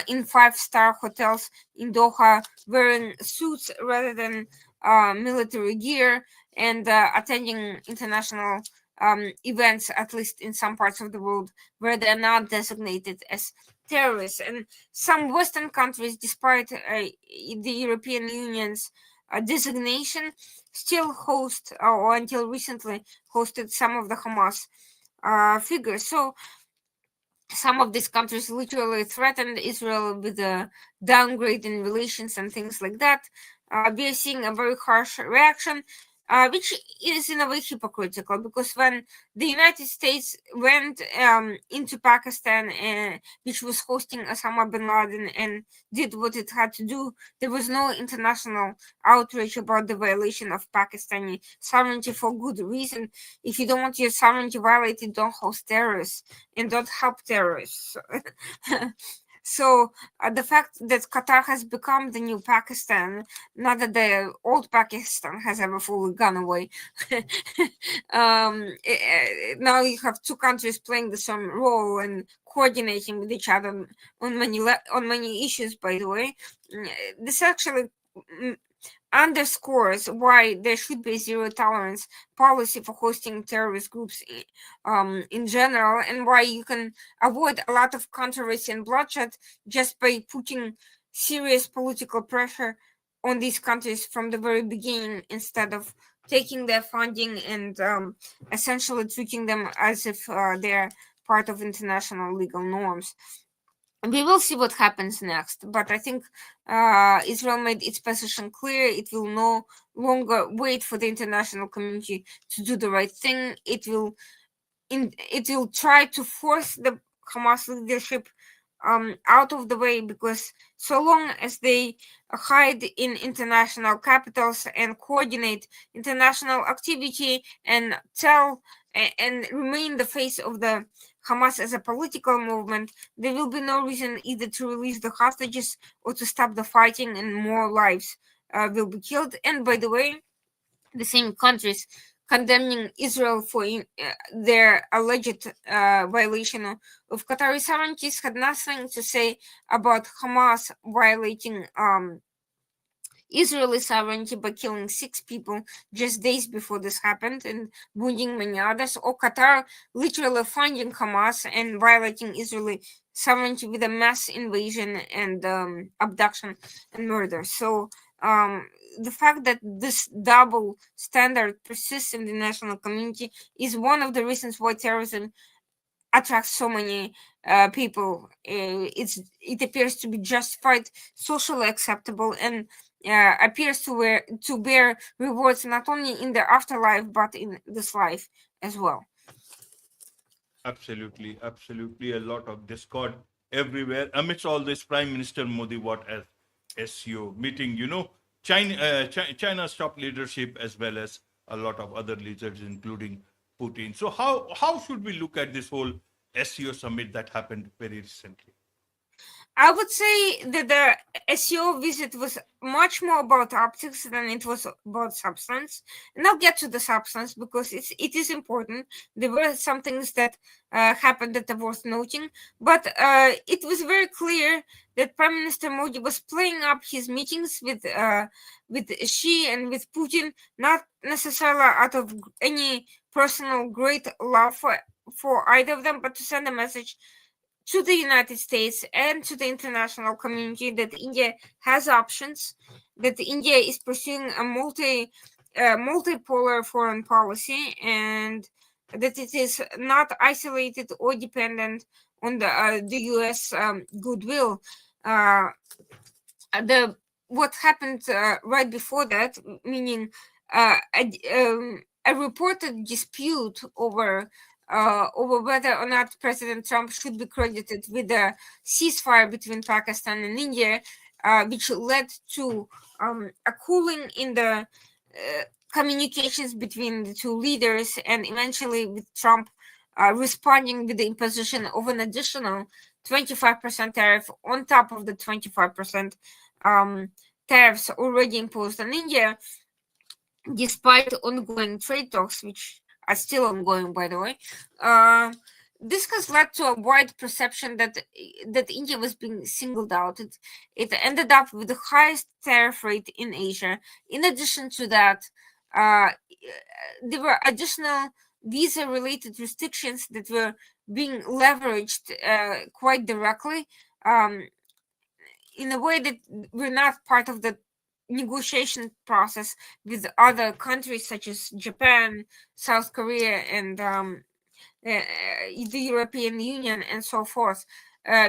in 5-star hotels in Doha, wearing suits rather than military gear, and attending international events, at least in some parts of the world, where they're not designated as terrorists. And some Western countries, despite the European Union's designation, still host, or until recently hosted, some of the Hamas figures. So some of these countries literally threatened Israel with a downgrade in relations and things like that. We are seeing a very harsh reaction, which is in a way hypocritical, because when the United States went into Pakistan, which was hosting Osama bin Laden, and did what it had to do, there was no international outrage about the violation of Pakistani sovereignty, for good reason. If you don't want your sovereignty violated, don't host terrorists and don't help terrorists. So the fact that Qatar has become the new Pakistan, not that the old Pakistan has ever fully gone away. Now you have two countries playing the same role and coordinating with each other on many issues. By the way, this actually underscores why there should be zero tolerance policy for hosting terrorist groups in general, and why you can avoid a lot of controversy and bloodshed just by putting serious political pressure on these countries from the very beginning, instead of taking their funding and essentially treating them as if they're part of international legal norms. We will see what happens next, but I think Israel made its position clear. It will no longer wait for the international community to do the right thing. It will try to force the Hamas leadership out of the way, because so long as they hide in international capitals and coordinate international activity and remain the face of the Hamas as a political movement, there will be no reason either to release the hostages or to stop the fighting, and more lives will be killed. And by the way, the same countries condemning Israel for their alleged violation of Qatari sovereignty had nothing to say about Hamas violating Israeli sovereignty by killing 6 people just days before this happened and wounding many others, or Qatar literally funding Hamas and violating Israeli sovereignty with a mass invasion and abduction and murder. So the fact that this double standard persists in the national community is one of the reasons why terrorism attracts so many people. It appears to be justified, socially acceptable, and appears to bear rewards not only in the afterlife but in this life as well. Absolutely, absolutely. A lot of discord everywhere. Amidst all this, Prime Minister Modi, what as SCO meeting, China's top leadership as well as a lot of other leaders, including Putin. So how should we look at this whole SCO summit that happened very recently? I would say that the SEO visit was much more about optics than it was about substance. And I'll get to the substance because it is important. There were some things that happened that are worth noting, but it was very clear that Prime Minister Modi was playing up his meetings with Xi and with Putin, not necessarily out of any personal great love for either of them, but to send a message to the United States and to the international community that India has options, that India is pursuing a multipolar foreign policy, and that it is not isolated or dependent on the U.S. Goodwill. What happened right before that, meaning a reported dispute over whether or not President Trump should be credited with the ceasefire between Pakistan and India, which led to a cooling in the communications between the two leaders, and eventually with Trump responding with the imposition of an additional 25% tariff on top of the 25% tariffs already imposed on India, despite ongoing trade talks, which are still ongoing, by the way. This has led to a wide perception that India was being singled out. It ended up with the highest tariff rate in Asia. In addition to that, there were additional visa-related restrictions that were being leveraged quite directly in a way that were not part of the negotiation process with other countries such as Japan, South Korea, and the European Union, and so forth,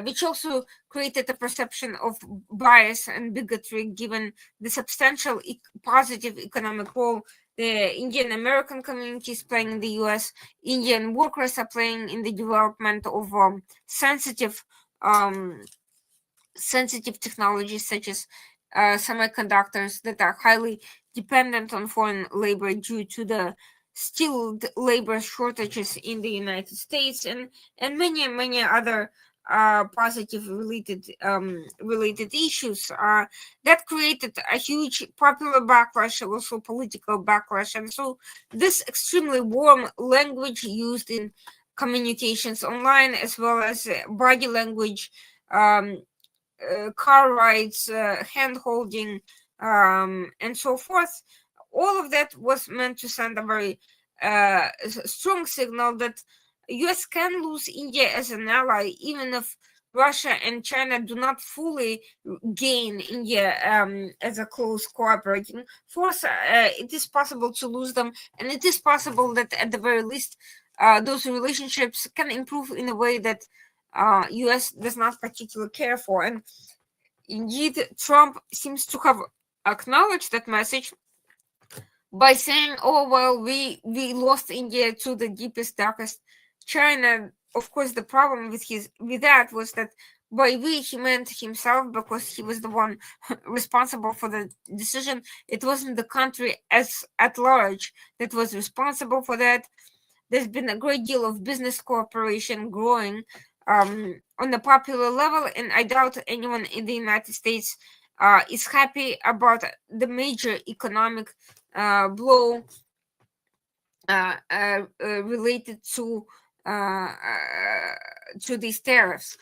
which also created a perception of bias and bigotry given the substantial positive economic role the Indian American community is playing in the US. Indian workers are playing in the development of sensitive technologies such as semiconductors that are highly dependent on foreign labor due to the skilled labor shortages in the United States, and many other positive related issues that created a huge popular backlash, also political backlash. And so this extremely warm language used in communications online, as well as body language, car rides, hand holding, and so forth. All of that was meant to send a very strong signal that US can lose India as an ally, even if Russia and China do not fully gain India as a close cooperating force, it is possible to lose them, and it is possible that at the very least those relationships can improve in a way that US does not particularly care for. And indeed, Trump seems to have acknowledged that message by saying, "Oh well, we lost India to the deepest, darkest China." Of course, the problem with that was that by we he meant himself, because he was the one responsible for the decision. It wasn't the country as at large that was responsible for that. There's been a great deal of business cooperation growing on the popular level, and I doubt anyone in the United States is happy about the major economic blow related to these tariffs.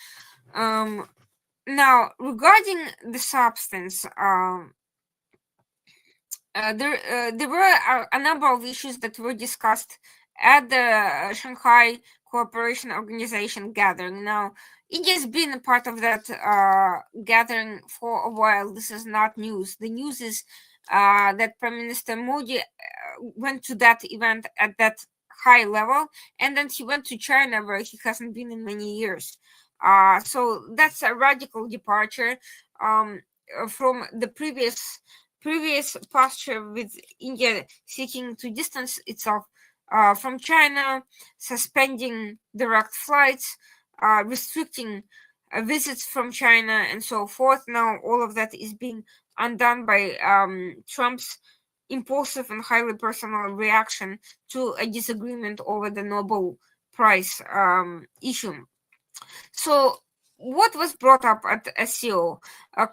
Now, regarding the substance, there were a number of issues that were discussed at the Shanghai Cooperation Organization gathering. Now, India's been a part of that gathering for a while. This is not news. The news is that Prime Minister Modi went to that event at that high level, and then he went to China, where he hasn't been in many years. So that's a radical departure from the previous posture, with India seeking to distance itself from China, suspending direct flights, restricting visits from China, and so forth. Now all of that is being undone by Trump's impulsive and highly personal reaction to a disagreement over the Nobel Prize issue. So what was brought up at SCO?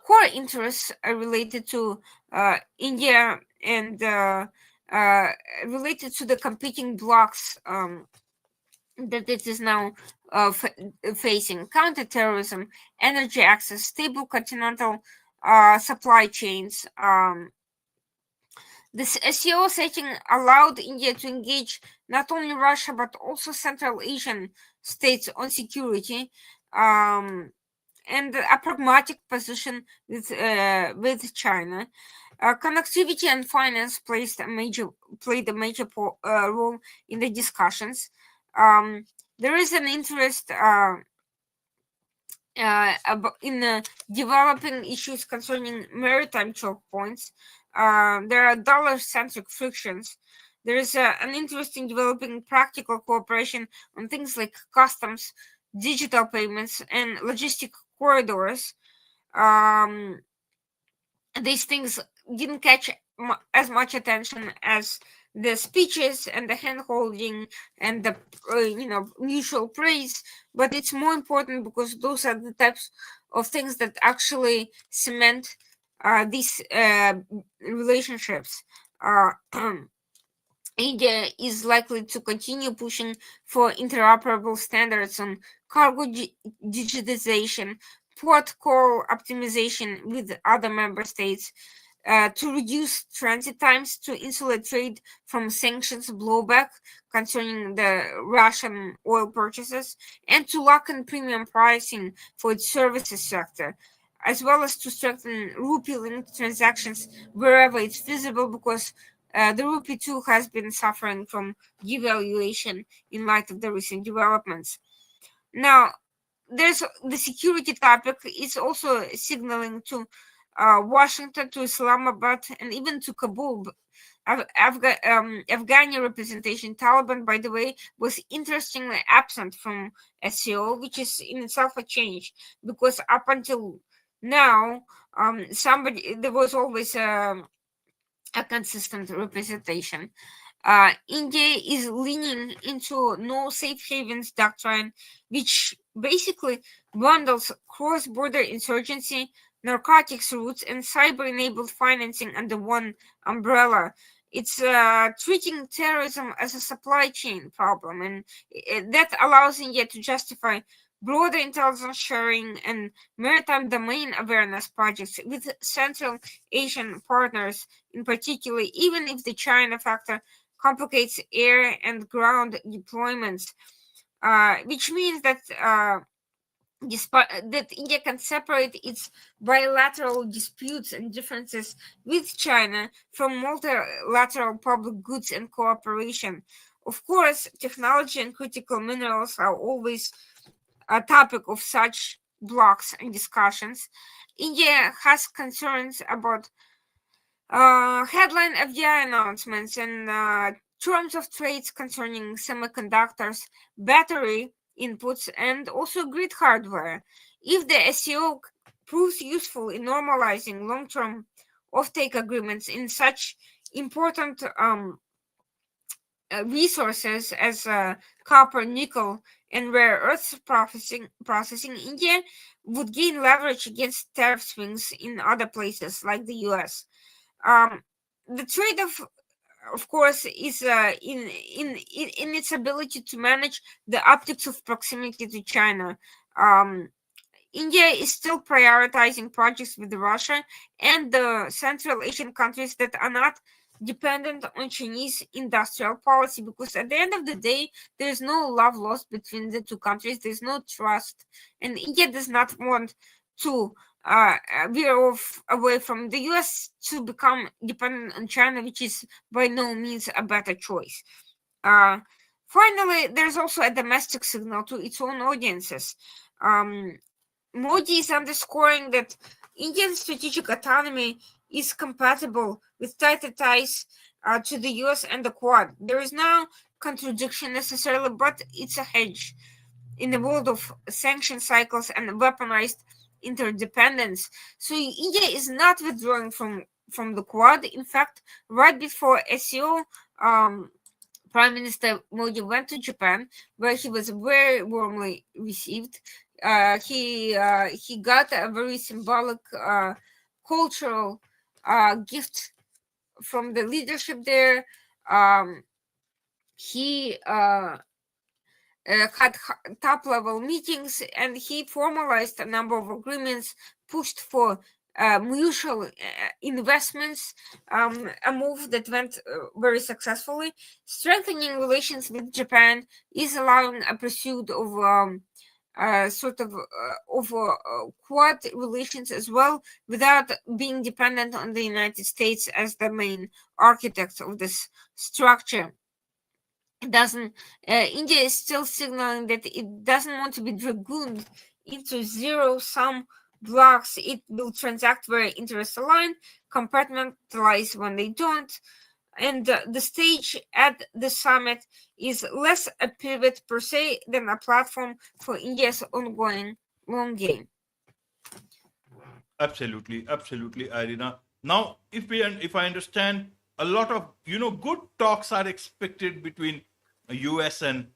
Core interests are related to India and related to the competing blocks that it is now facing: counterterrorism, energy access, stable continental supply chains. This SCO setting allowed India to engage not only Russia but also Central Asian states on security, and a pragmatic position with China. Connectivity and finance played a major role in the discussions. There is an interest in developing issues concerning maritime choke points. There are dollar-centric frictions. There is an interest in developing practical cooperation on things like customs, digital payments, and logistic corridors. These things didn't catch as much attention as the speeches and the hand-holding and the mutual praise, but it's more important because those are the types of things that actually cement these relationships. India is likely to continue pushing for interoperable standards on cargo digitization, port call optimization with other member states, to reduce transit times, to insulate trade from sanctions blowback concerning the Russian oil purchases, and to lock in premium pricing for its services sector, as well as to strengthen rupee-linked transactions wherever it's feasible, because the rupee too has been suffering from devaluation in light of the recent developments. Now, there's the security topic is also signaling to Washington, to Islamabad, and even to Kabul. Afghani representation, Taliban, by the way, was interestingly absent from SCO, which is in itself a change, because up until now, there was always a consistent representation. India is leaning into no safe havens doctrine, which basically bundles cross-border insurgency, narcotics routes, and cyber-enabled financing under one umbrella. It's treating terrorism as a supply chain problem, and that allows India to justify broader intelligence sharing and maritime domain awareness projects with Central Asian partners in particular, even if the China factor complicates air and ground deployments, which means that despite that India can separate its bilateral disputes and differences with China from multilateral public goods and cooperation. Of course, technology and critical minerals are always a topic of such blocs and discussions. India has concerns about headline FDI announcements and terms of trades concerning semiconductors, battery inputs, and also grid hardware. If the SCO proves useful in normalizing long-term offtake agreements in such important resources as copper, nickel, and rare earths processing, India would gain leverage against tariff swings in other places like the US. The trade-off, of course, is in its ability to manage the optics of proximity to China. India is still prioritizing projects with Russia and the Central Asian countries that are not dependent on Chinese industrial policy, because at the end of the day, there's no love lost between the two countries. There's no trust, and India does not want to veer off away from the US to become dependent on China, which is by no means a better choice. Finally, there's also a domestic signal to its own audiences. Modi is underscoring that Indian strategic autonomy is compatible with tighter ties to the US and the Quad. There is no contradiction necessarily, but it's a hedge in the world of sanction cycles and weaponized interdependence. So India is not withdrawing from the Quad. In fact, right before SCO, Prime Minister Modi went to Japan, where he was very warmly received. He got a very symbolic cultural gift from the leadership there. He had top level meetings, and he formalized a number of agreements, pushed for mutual investments, a move that went very successfully. Strengthening relations with Japan is allowing a pursuit of Quad relations as well, without being dependent on the United States as the main architect of this structure. It doesn't. India is still signaling that it doesn't want to be dragooned into zero-sum blocks. It will transact where interests align, compartmentalize when they don't, and the stage at the summit is less a pivot per se than a platform for India's ongoing long game. Absolutely, absolutely, Irina. Now, if I understand, a lot of good talks are expected between US and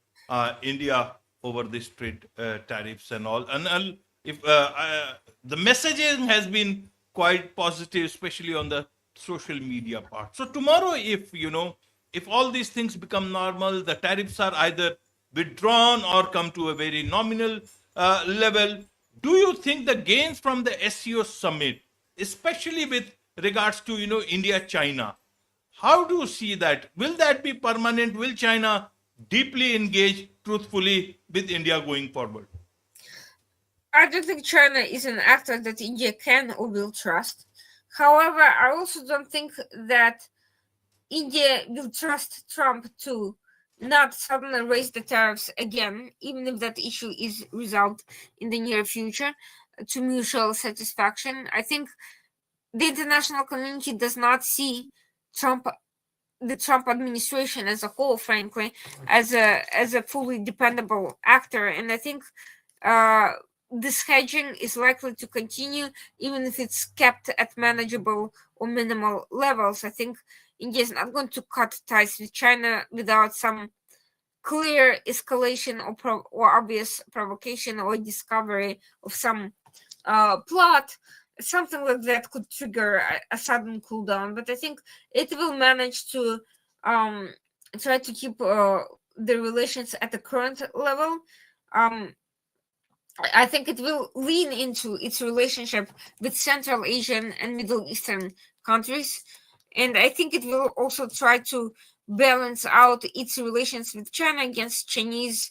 India over this trade tariffs and all. And if the messaging has been quite positive, especially on the social media part. So tomorrow, if all these things become normal, the tariffs are either withdrawn or come to a very nominal level. Do you think the gains from the SCO summit, especially with regards to India China, how do you see that? Will that be permanent? Will China deeply engage truthfully with India going forward? I don't think China is an actor that India can or will trust. However, I also don't think that India will trust Trump to not suddenly raise the tariffs again, even if that issue is resolved in the near future to mutual satisfaction. I think the international community does not see the Trump administration as a whole, frankly, as a fully dependable actor, and I think this hedging is likely to continue, even if it's kept at manageable or minimal levels. I think India is not going to cut ties with China without some clear escalation or obvious provocation or discovery of some plot. Something like that could trigger a sudden cool down, but I think it will manage to try to keep the relations at the current level. I think it will lean into its relationship with Central Asian and Middle Eastern countries, and I think it will also try to balance out its relations with China against Chinese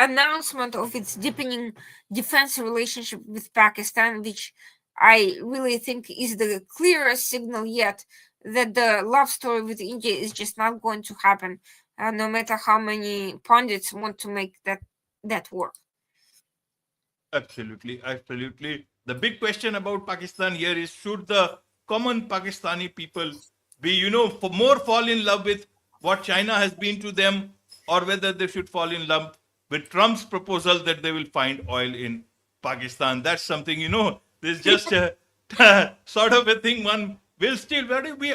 announcement of its deepening defense relationship with Pakistan, which I really think is the clearest signal yet that the love story with India is just not going to happen, no matter how many pundits want to make that work. Absolutely, absolutely. The big question about Pakistan here is, should the common Pakistani people be, for more fall in love with what China has been to them, or whether they should fall in love with Trump's proposal that they will find oil in Pakistan? That's something, there's just a sort of a thing one will still very we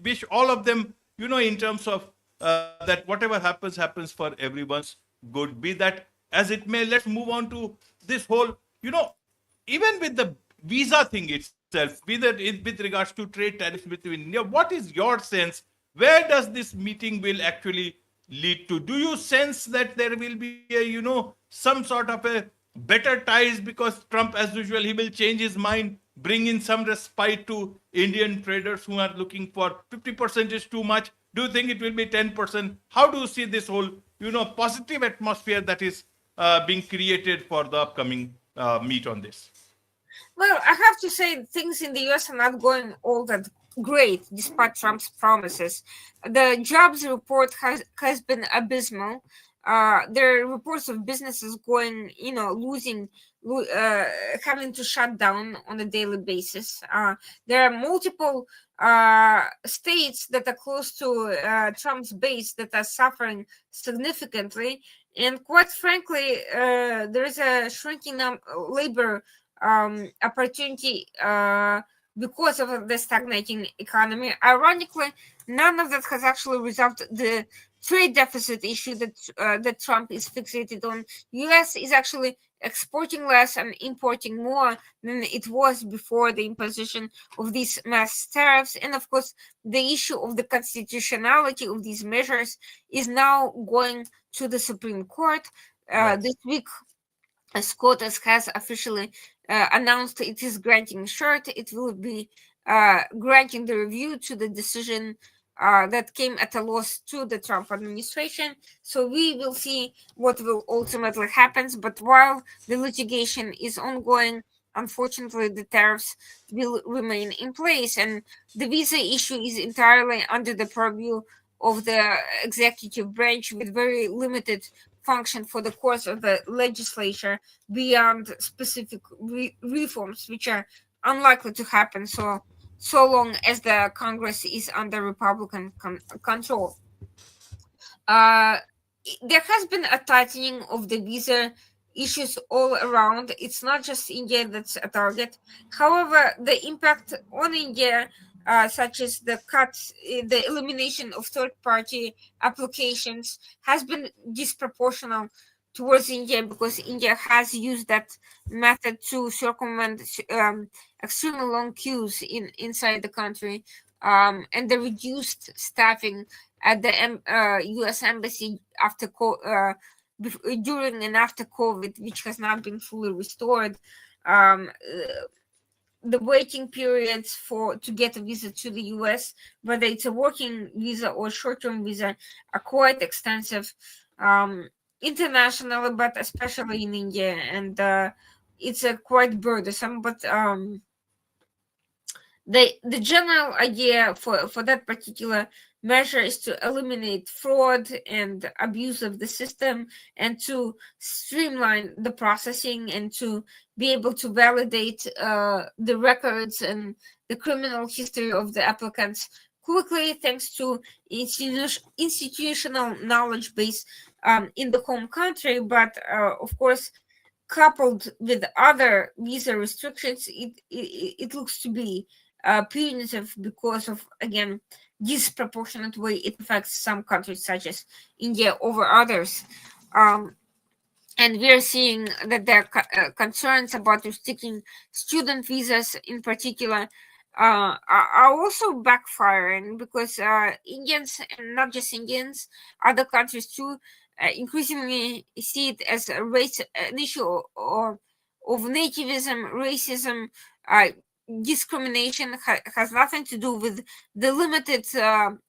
wish all of them, in terms of that whatever happens for everyone's good, be that as it may. Let's move on to this whole, even with the visa thing itself, with regards to trade tariffs between India. What is your sense? Where does this meeting will actually lead to? Do you sense that there will be a, some sort of a better ties, because Trump, as usual, he will change his mind, bring in some respite to Indian traders who are looking for 50% is too much? Do you think it will be 10%? How do you see this whole, positive atmosphere that is being created for the upcoming meet on this? Well, I have to say things in the US are not going all that great despite Trump's promises. The jobs report has been abysmal. There are reports of businesses going, losing, having to shut down on a daily basis. There are multiple states that are close to Trump's base that are suffering significantly. And quite frankly, there is a shrinking labor opportunity because of the stagnating economy. Ironically, none of that has actually resolved the trade deficit issue that Trump is fixated on. U.S. is actually exporting less and importing more than it was before the imposition of these mass tariffs. And of course, the issue of the constitutionality of these measures is now going to the Supreme Court. This week, SCOTUS has officially announced it is granting cert. It will be granting the review to the decision that came at a loss to the Trump administration. So we will see what will ultimately happen. But while the litigation is ongoing, unfortunately, the tariffs will remain in place, and the visa issue is entirely under the purview of the executive branch, with very limited function for the course of the legislature beyond specific reforms, which are unlikely to happen so long as the Congress is under Republican control. There has been a tightening of the visa issues all around. It's not just India that's a target. However, the impact on India, such as the cuts, the elimination of third-party applications, has been disproportional towards India, because India has used that method to circumvent extremely long queues inside the country, and the reduced staffing at the U.S. embassy during and after COVID, which has not been fully restored. The waiting periods to get a visa to the U.S., whether it's a working visa or short-term visa, are quite extensive internationally, but especially in India, and it's quite burdensome. But the general idea for that particular measure is to eliminate fraud and abuse of the system, and to streamline the processing, and to be able to validate the records and the criminal history of the applicants quickly, thanks to institutional knowledge base in the home country. But of course, coupled with other visa restrictions, it looks to be punitive, because of, again, disproportionate way it affects some countries such as India over others. And we are seeing that there are concerns about restricting student visas in particular are also backfiring, because Indians, and not just Indians, other countries too, increasingly see it as an issue of nativism, racism, discrimination has nothing to do with the limited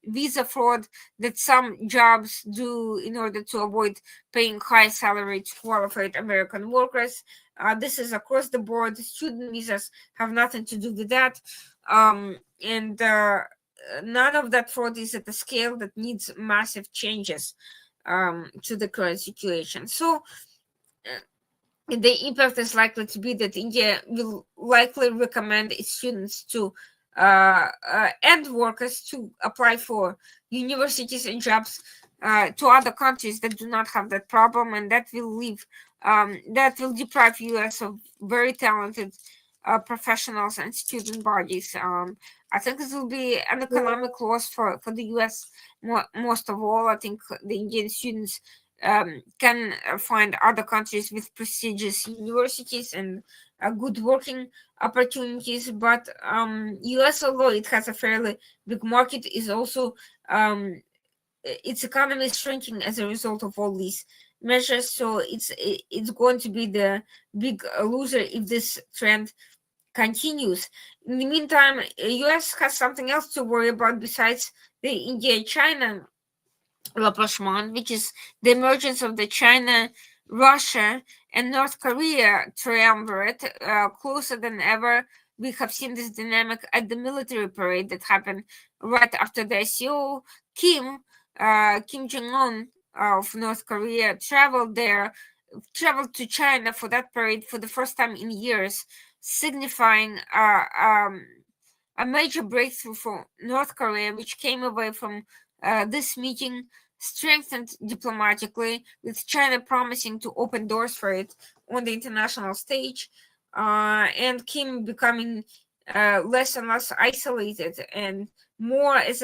visa fraud that some jobs do in order to avoid paying high salary to qualified American workers. This is across the board. Student visas have nothing to do with that. And none of that fraud is at a scale that needs massive changes to the current situation. So the impact is likely to be that India will likely recommend its students to and workers to apply for universities and jobs to other countries that do not have that problem, and that will deprive US of very talented professionals and student bodies. I think it will be an economic loss for the US most of all. I think the Indian students can find other countries with prestigious universities and good working opportunities, but US, although it has a fairly big market, is also its economy is shrinking as a result of all these measures. So it's going to be the big loser if this trend continues. In the meantime, US has something else to worry about besides the India-China rapprochement, which is the emergence of the China, Russia, and North Korea triumvirate closer than ever. We have seen this dynamic at the military parade that happened right after the SCO. Kim Jong-un of North Korea traveled to China for that parade for the first time in years, signifying a major breakthrough for North Korea, which came away from this meeting strengthened diplomatically, with China promising to open doors for it on the international stage, and Kim becoming less and less isolated and more as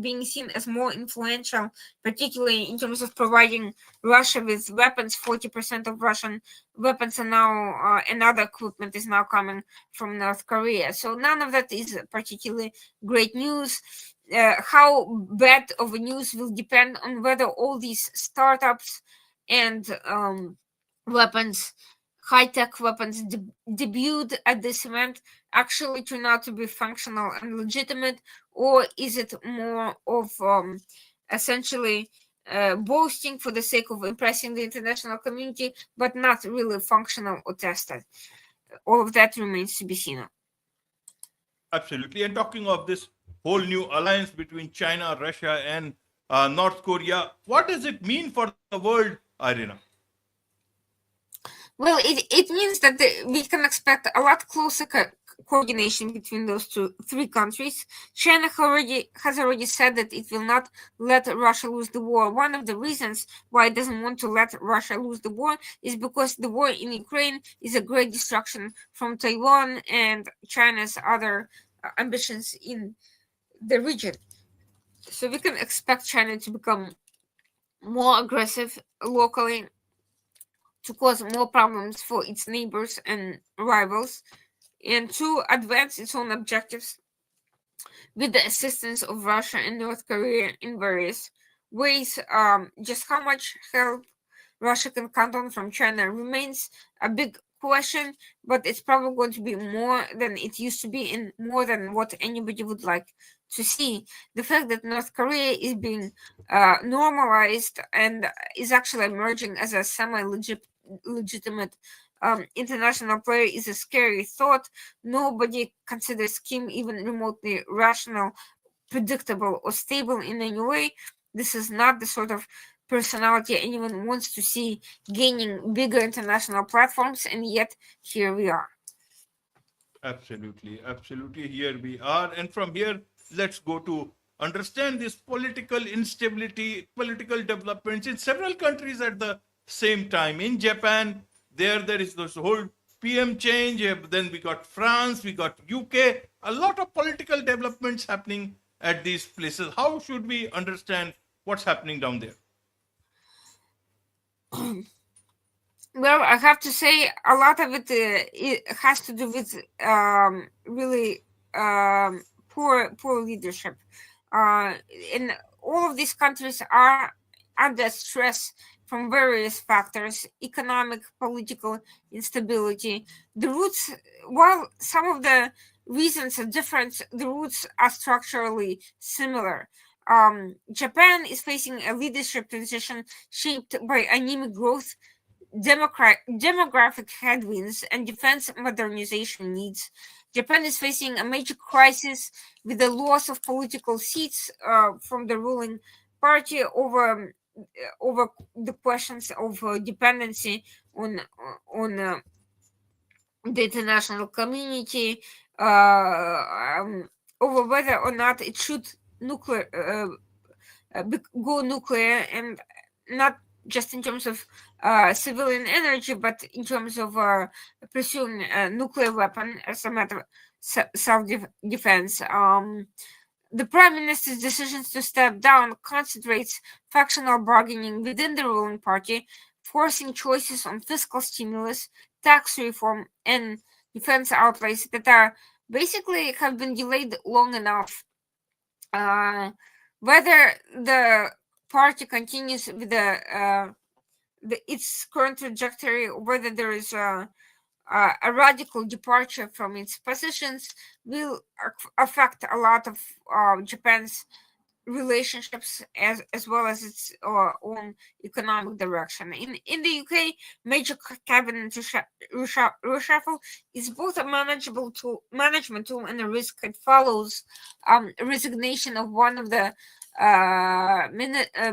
being seen as more influential, particularly in terms of providing Russia with weapons. 40% of Russian weapons are now and other equipment is now coming from North Korea. So none of that is particularly great news. How bad of a news will depend on whether all these startups and weapons, high-tech weapons debuted at this event actually turn out to be functional and legitimate, or is it more of essentially boasting for the sake of impressing the international community, but not really functional or tested? All of that remains to be seen. Absolutely. And talking of this whole new alliance between China, Russia, and North Korea, what does it mean for the world, Irina? Well, it means that we can expect a lot closer coordination between those three countries. China has already said that it will not let Russia lose the war. One of the reasons why it doesn't want to let Russia lose the war is because the war in Ukraine is a great distraction from Taiwan and China's other ambitions in the region. So we can expect China to become more aggressive locally, to cause more problems for its neighbors and rivals, and to advance its own objectives with the assistance of Russia and North Korea in various ways. Just how much help Russia can count on from China remains a big question, but it's probably going to be more than it used to be and more than what anybody would like to see. The fact that North Korea is being normalized and is actually emerging as a semi-legitimate international player is a scary thought. Nobody considers Kim even remotely rational, predictable, or stable in any way. This is not the sort of personality anyone wants to see gaining bigger international platforms, and yet here we are. Absolutely, absolutely. Here we are. And from here, let's go to understand this political instability, political developments in several countries at the same time. In Japan, there is this whole PM change. Then we got France, we got UK. A lot of political developments happening at these places. How should we understand what's happening down there? Well, I have to say a lot of it has to do with really poor leadership. And all of these countries are under stress from various factors: economic, political instability. The roots, while some of the reasons are different, the roots are structurally similar. Japan is facing a leadership transition shaped by anemic growth, demographic headwinds, and defense modernization needs. Japan is facing a major crisis with the loss of political seats from the ruling party over the questions of dependency on the international community, over whether or not it should nuclear go nuclear, and not just in terms of civilian energy, but in terms of pursuing a nuclear weapon as a matter of self-defense. The Prime Minister's decisions to step down concentrates factional bargaining within the ruling party, forcing choices on fiscal stimulus, tax reform, and defense outlays that are basically have been delayed long enough. Whether the party continues with its current trajectory, or whether there is a radical departure from its positions, will affect a lot of Japan's relationships as well as its own economic direction. In the UK, major cabinet reshuffle is both a management tool and a risk. It follows resignation of one of the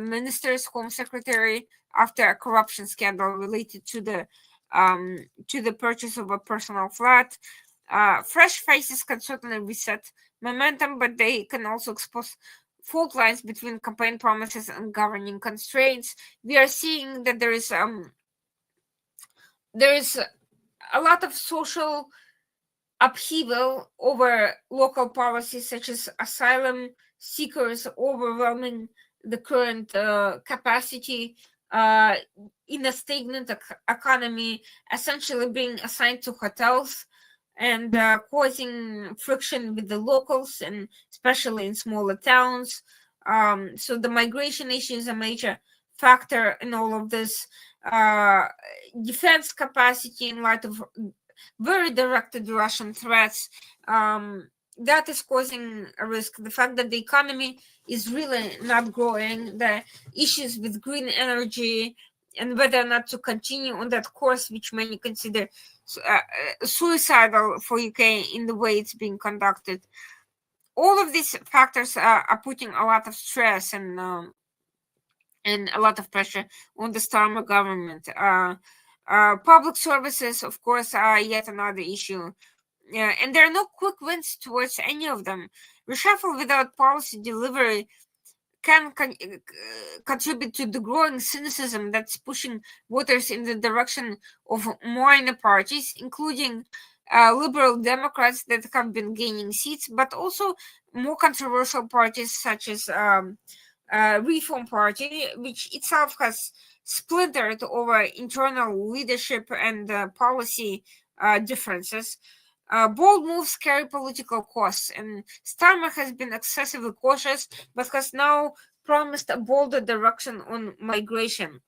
minister's home secretary after a corruption scandal related to the purchase of a personal flat. Fresh faces can certainly reset momentum, but they can also expose fault lines between campaign promises and governing constraints. We are seeing that there is a lot of social upheaval over local policies, such as asylum seekers overwhelming the current capacity in a stagnant economy, essentially being assigned to hotels and causing friction with the locals, and especially in smaller towns. So the migration issue is a major factor in all of this. Defense capacity in light of very directed Russian threats, that is causing a risk. The fact that the economy is really not growing, the issues with green energy, and whether or not to continue on that course, which many consider suicidal for UK in the way it's being conducted. All of these factors are putting a lot of stress and a lot of pressure on the Starmer government. Public services, of course, are yet another issue. And there are no quick wins towards any of them. Reshuffle without policy delivery can contribute to the growing cynicism that's pushing voters in the direction of minor parties, including liberal Democrats that have been gaining seats, but also more controversial parties such as Reform Party, which itself has splintered over internal leadership and policy differences. Bold moves carry political costs, and Starmer has been excessively cautious, but has now promised a bolder direction on migration.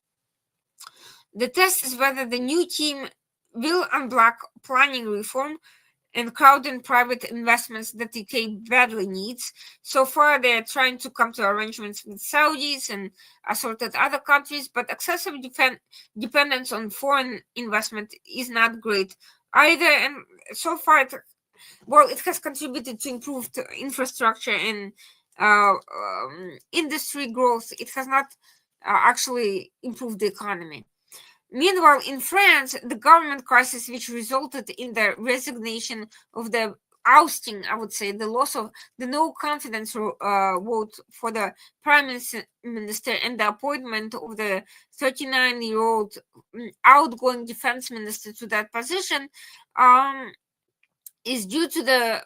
The test is whether the new team will unblock planning reform and crowding private investments that the UK badly needs. So far, they are trying to come to arrangements with Saudis and assorted other countries, but excessive dependence on foreign investment is not great either. And so far, it has contributed to improved infrastructure and industry growth. It has not actually improved the economy. Meanwhile, in France, the government crisis, which resulted in the resignation of the ousting, I would say, the loss of the no confidence vote for the prime minister, and the appointment of the 39-year-old outgoing defense minister to that position, is due to the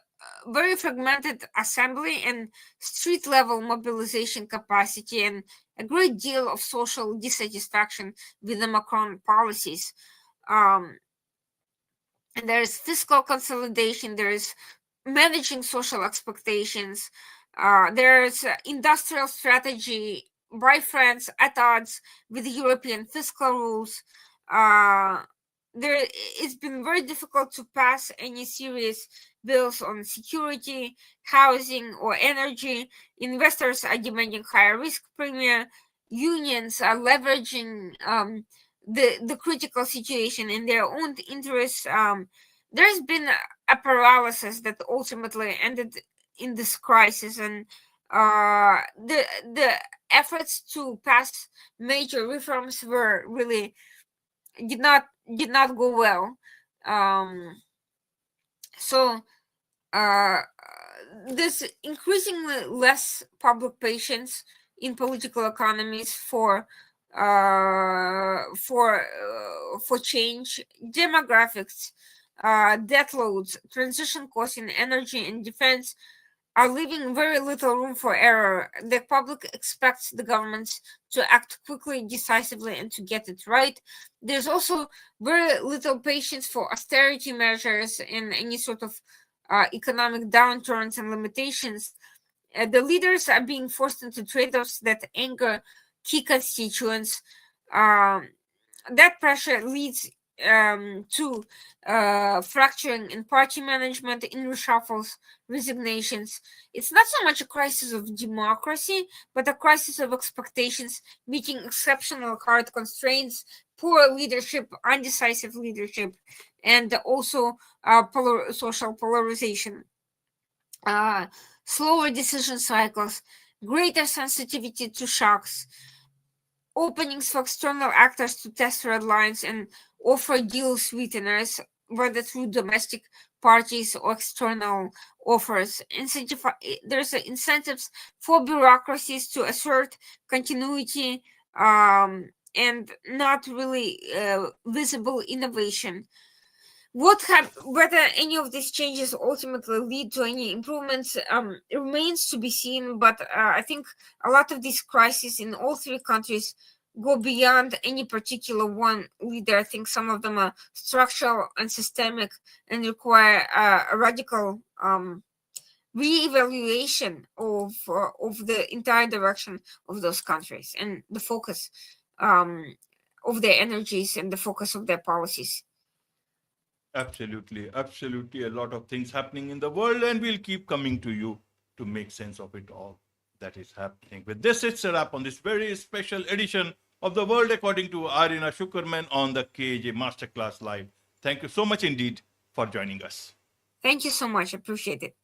very fragmented assembly and street level mobilization capacity, and a great deal of social dissatisfaction with the Macron policies. And there is fiscal consolidation, there is managing social expectations, there is industrial strategy by France at odds with European fiscal rules. It's been very difficult to pass any serious bills on security, housing, or energy. Investors are demanding higher risk premium. Unions are leveraging the critical situation in their own interests. There's been a paralysis that ultimately ended in this crisis, and the efforts to pass major reforms were really did not go well. So there's increasingly less public patience in political economies for change. Demographics, debt loads, transition costs in energy and defense are leaving very little room for error. The public expects the governments to act quickly, decisively, and to get it right. There's also very little patience for austerity measures in any sort of economic downturns and limitations. The leaders are being forced into trade-offs that anger key constituents. That pressure leads to fracturing in party management, in reshuffles, resignations. It's not so much a crisis of democracy, but a crisis of expectations, meeting exceptional hard constraints, poor leadership, undecisive leadership, and also social polarization. Slower decision cycles, greater sensitivity to shocks, openings for external actors to test red lines and offer deal sweeteners, whether through domestic parties or external offers. There's incentives for bureaucracies to assert continuity and not really visible innovation. Whether any of these changes ultimately lead to any improvements remains to be seen, but I think a lot of these crises in all three countries go beyond any particular one leader. I think some of them are structural and systemic and require a radical re-evaluation of the entire direction of those countries and the focus of their energies and the focus of their policies. Absolutely, absolutely. A lot of things happening in the world, and we'll keep coming to you to make sense of it all that is happening. With this, it's a wrap on this very special edition of The World According to Irina Tsukerman on the KAJ Masterclass Live. Thank you so much indeed for joining us. Thank you so much. Appreciate it.